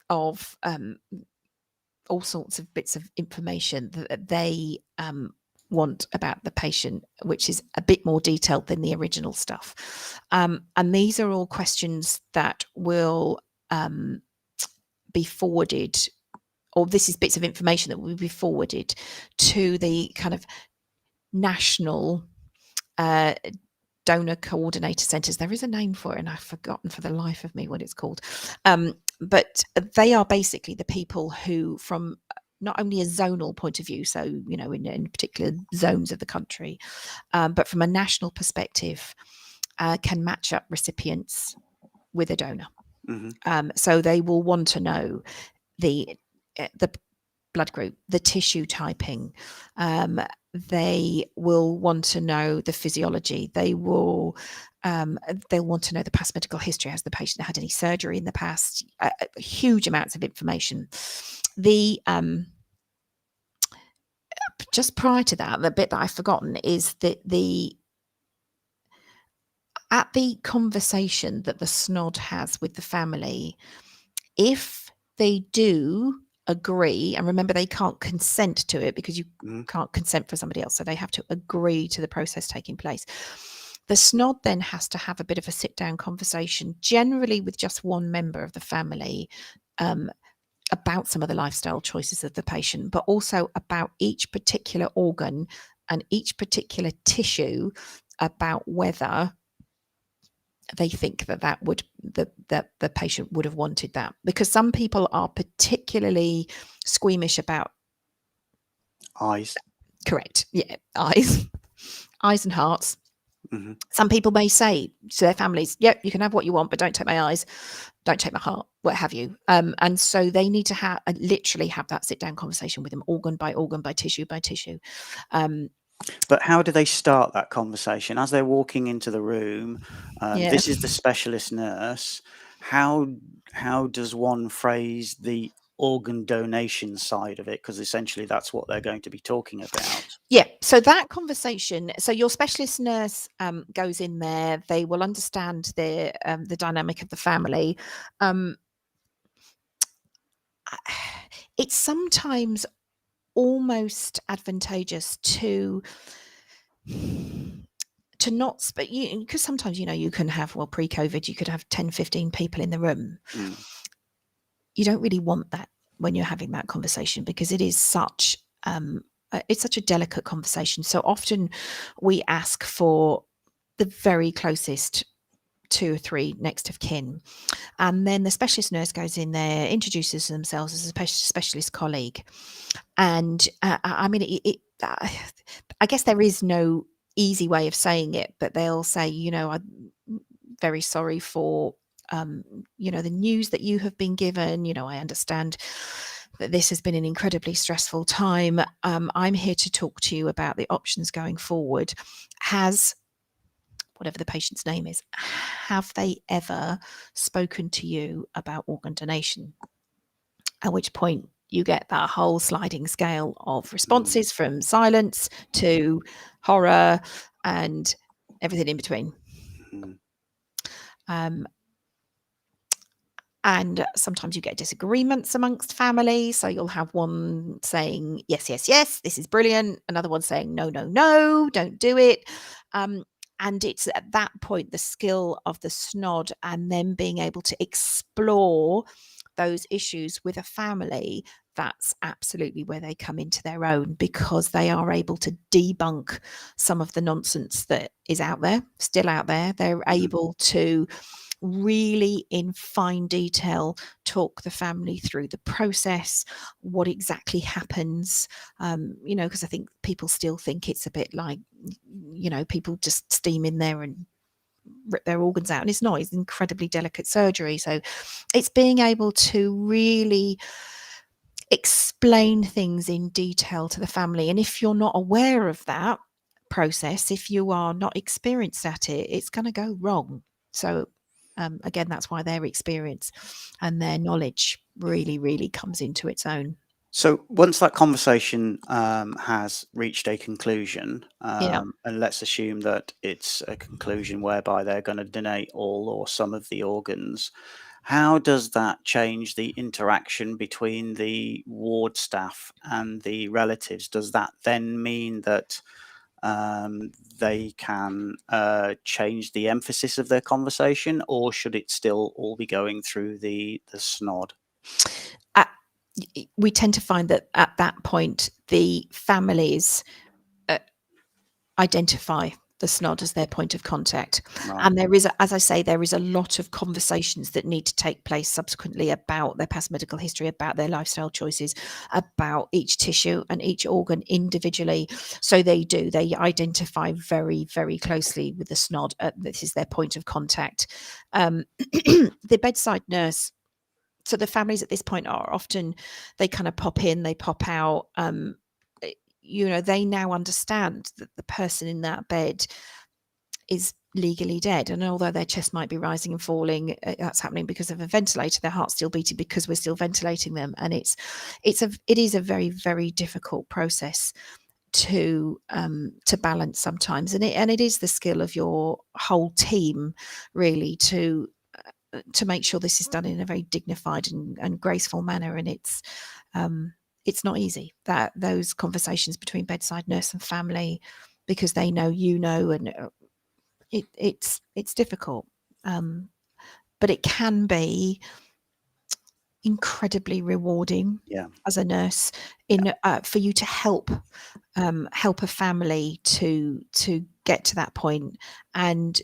of all sorts of bits of information that they want about the patient, which is a bit more detailed than the original stuff. And these are all questions that will be forwarded, or this is bits of information that will be forwarded to the kind of national donor coordinator centres. There is a name for it, and I've forgotten for the life of me what it's called. But they are basically the people who, from not only a zonal point of view, so, you know, in particular zones of the country, but from a national perspective, can match up recipients with a donor. Mm-hmm. So they will want to know the blood group, the tissue typing. They will want to know the physiology. They'll want to know the past medical history. Has the patient had any surgery in the past? Huge amounts of information. The just prior to that, the bit that I've forgotten is that at the conversation that the SNOD has with the family, if they do agree, and remember they can't consent to it because you can't consent for somebody else, so they have to agree to the process taking place. The SNOD then has to have a bit of a sit down conversation, generally with just one member of the family, about some of the lifestyle choices of the patient, but also about each particular organ and each particular tissue, about whether they think that the patient would have wanted that, because some people are particularly squeamish about Eyes. Correct. Yeah, eyes and hearts. Mm-hmm. Some people may say to their families, "Yep, you can have what you want, but don't take my eyes, don't take my heart, what have you." And so they need to literally have that sit down conversation with them, organ by organ, by tissue by tissue. But how do they start that conversation as they're walking into the room? This is the specialist nurse. How does one phrase the organ donation side of it? Because essentially that's what they're going to be talking about. Yeah, so that conversation, so your specialist nurse goes in there. They will understand the dynamic of the family. It's sometimes almost advantageous to not, but because sometimes, you know, you can have, well, pre-COVID, you could have 10, 15 people in the room. You don't really want that when you're having that conversation, because it is such a delicate conversation. So often we ask for the very closest 2 or 3 next of kin, and then the specialist nurse goes in there, introduces themselves as a specialist colleague, and I mean, I guess there is no easy way of saying it, but they'll say, you know, I'm very sorry for you know, the news that you have been given. You know, I understand that this has been an incredibly stressful time. I'm here to talk to you about the options going forward. Has, whatever the patient's name is, have they ever spoken to you about organ donation? At which point you get that whole sliding scale of responses, from silence to horror and everything in between. And sometimes you get disagreements amongst family. So you'll have one saying, yes, yes, yes, this is brilliant. Another one saying, no, no, no, don't do it. And it's at that point the skill of the SNOD, and then being able to explore those issues with a family, that's absolutely where they come into their own, because they are able to debunk some of the nonsense that is out there, still out there. They're able to really, in fine detail, talk the family through the process, what exactly happens, you know, because I think people still think it's a bit like, you know, people just steam in there and rip their organs out, and it's not. It's incredibly delicate surgery. So it's being able to really explain things in detail to the family. And if you're not aware of that, process, if you are not experienced at it, it's going to go wrong. So again, that's why their experience and their knowledge really, really comes into its own. So once that conversation has reached a conclusion, Yeah. and let's assume that it's a conclusion whereby they're going to donate all or some of the organs, how does that change the interaction between the ward staff and the relatives? Does that then mean that they can change the emphasis of their conversation, or should it still all be going through the SNOD? Uh, we tend to find that at that point, the families identify the SNOD as their point of contact. Right. And there is, as I say, there is a lot of conversations that need to take place subsequently about their past medical history, about their lifestyle choices, about each tissue and each organ individually. So they identify very, very closely with the SNOD. This is their point of contact. The bedside nurse, so the families at this point are often, they kind of pop in, they pop out. They now understand that the person in that bed is legally dead, and although their chest might be rising and falling, that's happening because of a ventilator. Their heart's still beating because we're still ventilating them, and it is a very, very difficult process to balance sometimes, and it is the skill of your whole team really to make sure this is done in a very dignified and graceful manner, and it's not easy, that those conversations between bedside nurse and family, because they know, and it's difficult, but it can be incredibly rewarding Yeah. as a nurse for you to help a family to get to that point, and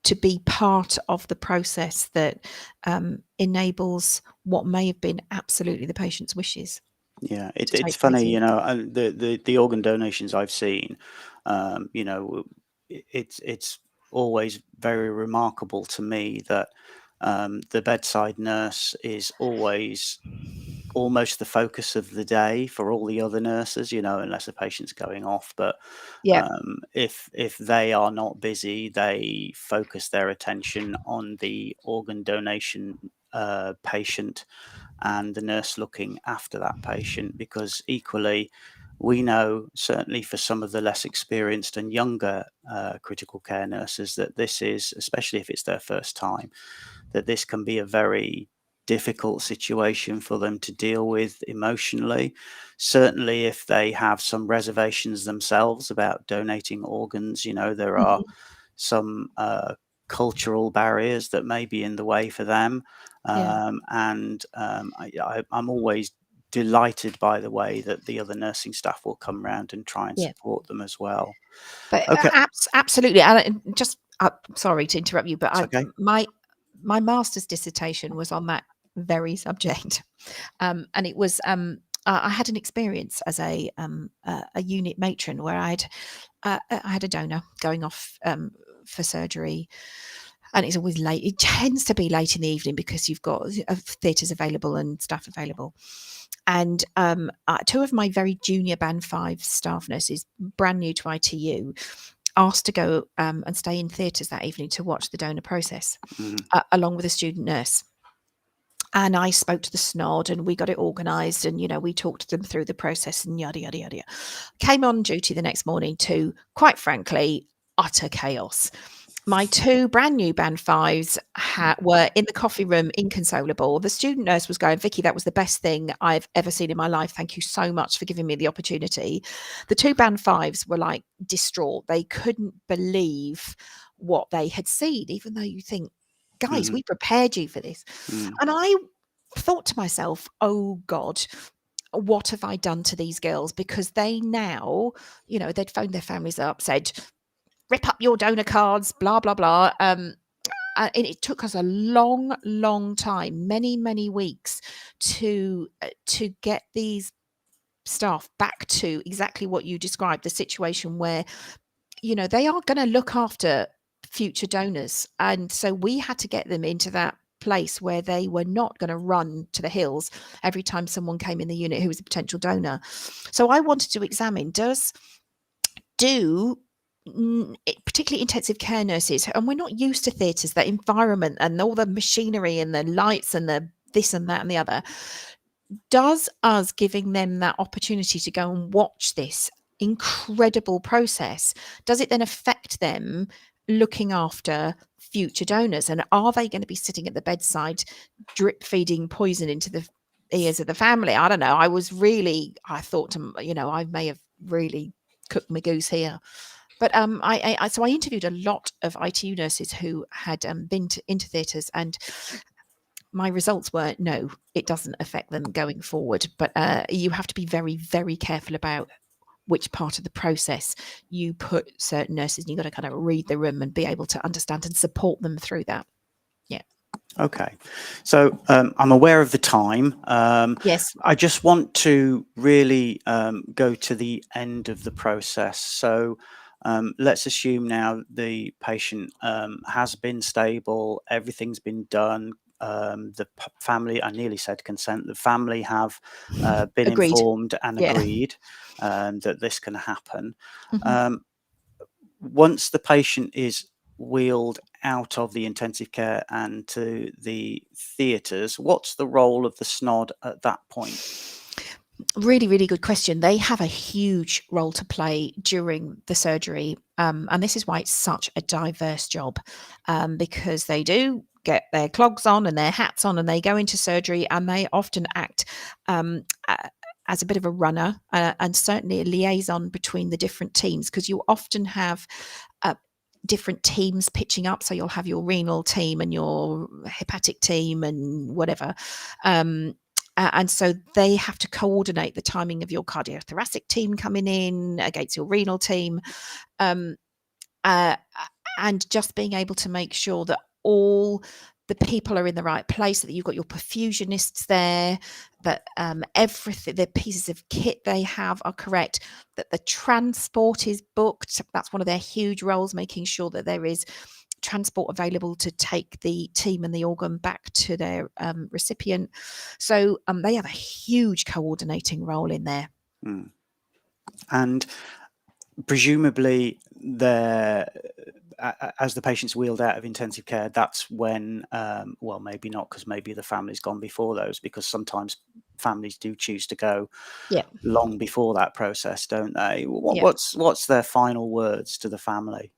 to be part of the process that enables what may have been absolutely the patient's wishes Yeah, to it's take place. funny, the organ donations I've seen, you know, it's always very remarkable to me that the bedside nurse is always almost the focus of the day for all the other nurses, unless a patient's going off. But Yeah, if they are not busy, they focus their attention on the organ donation patient and the nurse looking after that patient, because equally we know, certainly for some of the less experienced and younger critical care nurses, that this is, especially if it's their first time, that this can be a very difficult situation for them to deal with emotionally. Certainly if they have some reservations themselves about donating organs, there are mhm, some cultural barriers that may be in the way for them. yeah, I'm always delighted by the way that the other nursing staff will come round and try and yeah. support them as well. But Okay, absolutely, and just sorry to interrupt you, but it's okay. my master's dissertation was on that very subject, and it was I had an experience as a unit matron where I had a donor going off for surgery, and it's always late. It tends to be late in the evening because you've got theatres available and staff available. And two of my very junior band 5 staff nurses, brand new to ITU, asked to go and stay in theatres that evening to watch the donor process, Mhm. along with a student nurse. And I spoke to the SNOD and we got it organised, and we talked them through the process and yada yada yada. Came on duty the next morning to, quite frankly, utter chaos. My 2 brand new band 5s were in the coffee room, inconsolable. The student nurse was going, "Vicky, that was the best thing I've ever seen in my life. Thank you so much for giving me the opportunity." The 2 band 5s were like distraught. They couldn't believe what they had seen, even though you think, guys, Mhm. we prepared you for this. Mm. And I thought to myself, oh God, what have I done to these girls? Because they now, they'd phoned their families up, said, rip up your donor cards, blah, blah, blah. And it took us a long, long time, many, many weeks to get these staff back to exactly what you described, the situation where, they are going to look after future donors. And so we had to get them into that place where they were not going to run to the hills every time someone came in the unit who was a potential donor. So I wanted to examine, do, particularly intensive care nurses, and we're not used to theatres, that environment and all the machinery and the lights and the this and that and the other. Does us giving them that opportunity to go and watch this incredible process, does it then affect them looking after future donors? And are they going to be sitting at the bedside drip feeding poison into the ears of the family? I don't know. I thought, I may have really cooked my goose here. But so I interviewed a lot of ITU nurses who had been into theatres, and my results were no, it doesn't affect them going forward. But you have to be very, very careful about which part of the process you put certain nurses, and you've got to kind of read the room and be able to understand and support them through that. Yeah. Okay. So I'm aware of the time. Yes. I just want to really go to the end of the process. So let's assume now the patient has been stable, everything's been done. The family, I nearly said consent, the family have been Agreed. informed and Yeah. agreed that this can happen. Mhm. Once the patient is wheeled out of the intensive care and to the theatres, what's the role of the SNOD at that point? Really, really good question. They have a huge role to play during the surgery. And this is why it's such a diverse job, because they do get their clogs on and their hats on and they go into surgery, and they often act as a bit of a runner and certainly a liaison between the different teams, because you often have different teams pitching up. So you'll have your renal team and your hepatic team and whatever. And so they have to coordinate the timing of your cardiothoracic team coming in against your renal team, and just being able to make sure that all the people are in the right place, that you've got your perfusionists there, that everything, the pieces of kit they have are correct, that the transport is booked. That's one of their huge roles, making sure that there is transport available to take the team and the organ back to their recipient. So they have a huge coordinating role in there. Mm. And presumably, as the patient's wheeled out of intensive care, that's when, well, maybe not, because maybe the family's gone before those, because sometimes families do choose to go long before that process, don't they? What's their final words to the family?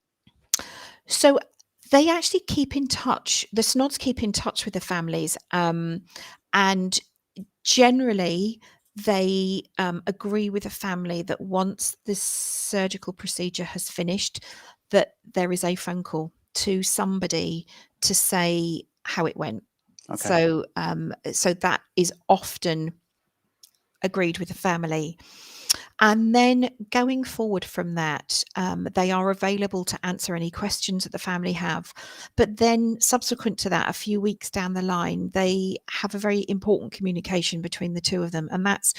So they actually keep in touch. The SNODs keep in touch with the families, and generally they agree with the family that once the surgical procedure has finished, that there is a phone call to somebody to say how it went. Okay. So that is often agreed with the family. And then going forward from that, they are available to answer any questions that the family have. But then subsequent to that, a few weeks down the line, they have a very important communication between the two of them. And that's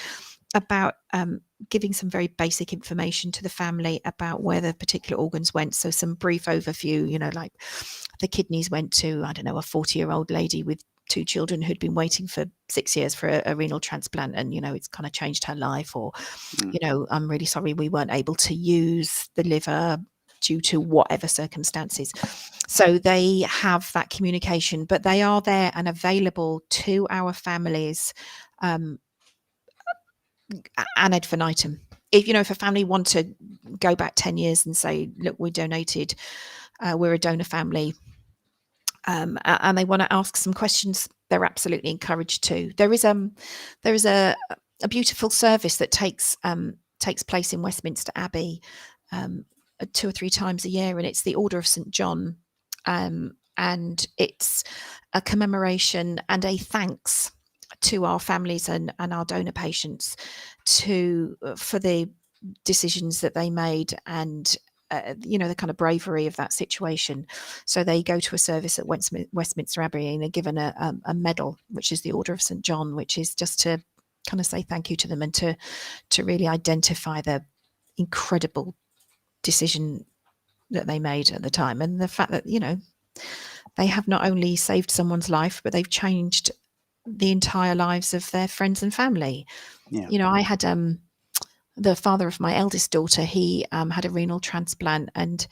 about giving some very basic information to the family about where the particular organs went. So some brief overview, like the kidneys went to, I don't know, a 40-year-old lady with 2 children who'd been waiting for 6 years for a renal transplant, and it's kind of changed her life. Or I'm really sorry we weren't able to use the liver due to whatever circumstances. So they have that communication, but they are there and available to our families ad infinitum. If a family want to go back 10 years and say, look, we donated, we're a donor family, and they want to ask some questions, they're absolutely encouraged to. There is a beautiful service that takes place in Westminster Abbey 2 or 3 times a year, and it's the Order of St. John, and it's a commemoration and a thanks to our families and our donor patients for the decisions that they made, and the kind of bravery of that situation. So they go to a service at Westminster Abbey and they're given a medal, which is the Order of St. John, which is just to kind of say thank you to them and to really identify the incredible decision that they made at the time, and the fact that they have not only saved someone's life, but they've changed the entire lives of their friends and family. I had the father of my eldest daughter, he had a renal transplant, and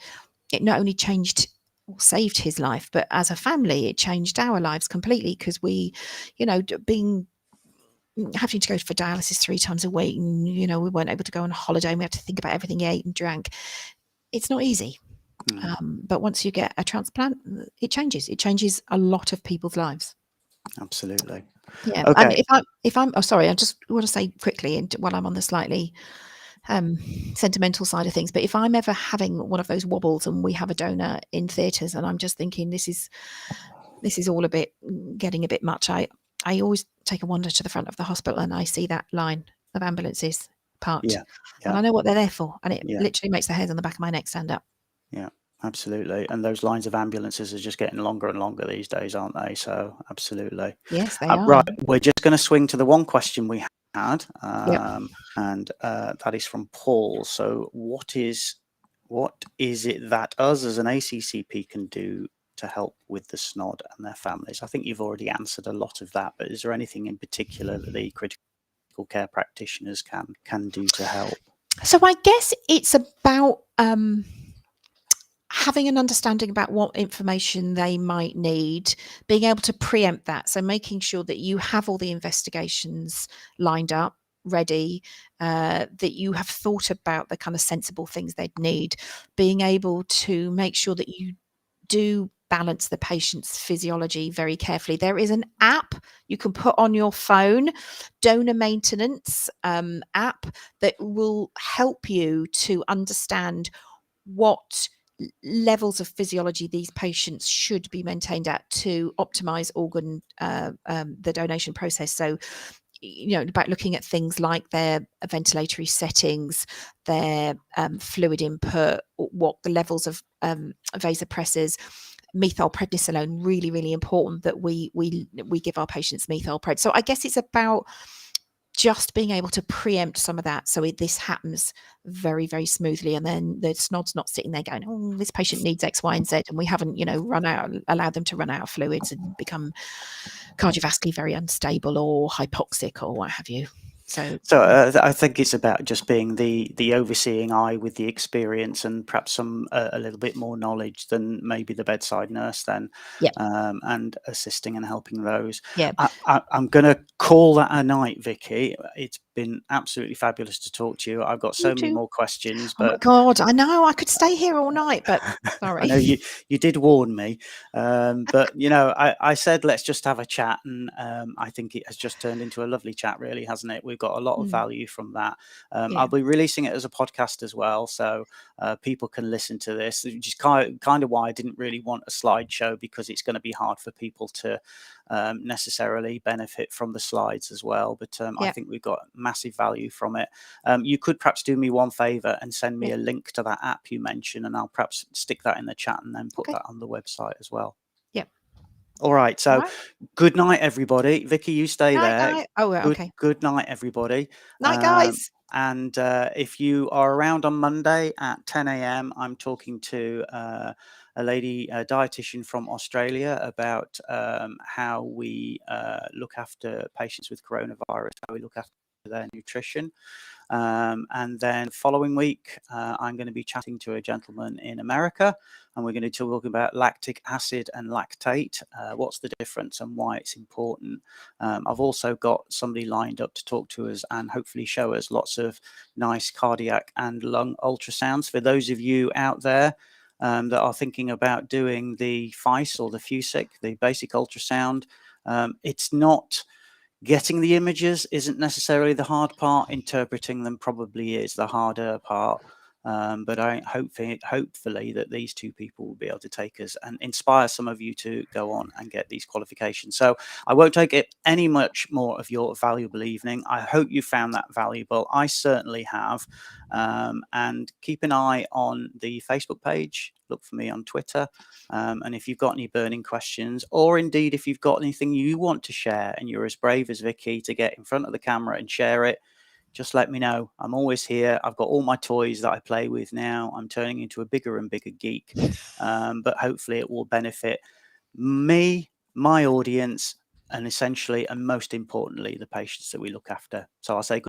it not only changed or saved his life, but as a family, it changed our lives completely, because we, being having to go for dialysis 3 times a week, and we weren't able to go on holiday, and we had to think about everything he ate and drank. It's not easy. But once you get a transplant, it changes a lot of people's lives. Absolutely. Yeah. Okay. And if I'm sorry, I just want to say quickly, and while I'm on the slightly sentimental side of things, but if I'm ever having one of those wobbles and we have a donor in theatres, and I'm just thinking this is all getting a bit much, I always take a wander to the front of the hospital, and I see that line of ambulances parked, and I know what they're there for, and it literally makes the hairs on the back of my neck stand up. Yeah, absolutely. And those lines of ambulances are just getting longer and longer these days, aren't they? So absolutely. Yes, they are. Right, we're just going to swing to the one question we had, and that is from Paul. So what is it that us as an ACCP can do to help with the SNOD and their families? I think you've already answered a lot of that, but is there anything in particular that the critical care practitioners can do to help? So I guess it's about having an understanding about what information they might need, being able to preempt that. So making sure that you have all the investigations lined up, ready, that you have thought about the kind of sensible things they'd need, being able to make sure that you do balance the patient's physiology very carefully. There is an app you can put on your phone, donor maintenance app, that will help you to understand what levels of physiology these patients should be maintained at to optimize organ the donation process. So about looking at things like their ventilatory settings, their fluid input, what the levels of vasopressors, methylprednisolone, really, really important that we give our patients methylpred. So I guess it's about just being able to preempt some of that, so this happens very, very smoothly, and then the SNOD's not sitting there going, oh, this patient needs X, Y, and Z, and we haven't, allowed them to run out of fluids and become cardiovascularly very unstable or hypoxic or what have you. So I think it's about just being the overseeing eye with the experience and perhaps some a little bit more knowledge than maybe the bedside nurse then, and assisting and helping those. I'm going to call that a night, Vicky. It's been absolutely fabulous to talk to you. I've got so many more questions, but oh my God, I know I could stay here all night, but sorry. I know you did warn me, but I said let's just have a chat, and I think it has just turned into a lovely chat, really, hasn't it? We've got a lot of value from that. I'll be releasing it as a podcast as well, so people can listen to this, which is kind of why I didn't really want a slideshow, because it's going to be hard for people to necessarily benefit from the slides as well, but I think we've got massive value from it. You could perhaps do me one favor and send me a link to that app you mentioned, and I'll perhaps stick that in the chat and then put that on the website as well. All right, so good night, everybody. Vicky, you stay there. Night. Oh, okay. Good night, everybody. Night, guys. And if you are around on Monday at 10 a.m, I'm talking to a lady, a dietitian from Australia, about how we look after patients with coronavirus, how we look after their nutrition. And then following week, I'm going to be chatting to a gentleman in America, and we're going to talk about lactic acid and lactate, what's the difference and why it's important. I've also got somebody lined up to talk to us and hopefully show us lots of nice cardiac and lung ultrasounds. For those of you out there that are thinking about doing the FICE or the FUSIC, the basic ultrasound, it's not... Getting the images isn't necessarily the hard part. Interpreting them probably is the harder part. But I hopefully that these two people will be able to take us and inspire some of you to go on and get these qualifications. So I won't take it any much more of your valuable evening. I hope you found that valuable. I certainly have. And keep an eye on the Facebook page. Look for me on Twitter. And if you've got any burning questions, or indeed if you've got anything you want to share and you're as brave as Vicky to get in front of the camera and share it, just let me know. I'm always here. I've got all my toys that I play with now. I'm turning into a bigger and bigger geek, but hopefully it will benefit me, my audience, and essentially, and most importantly, the patients that we look after. So I'll say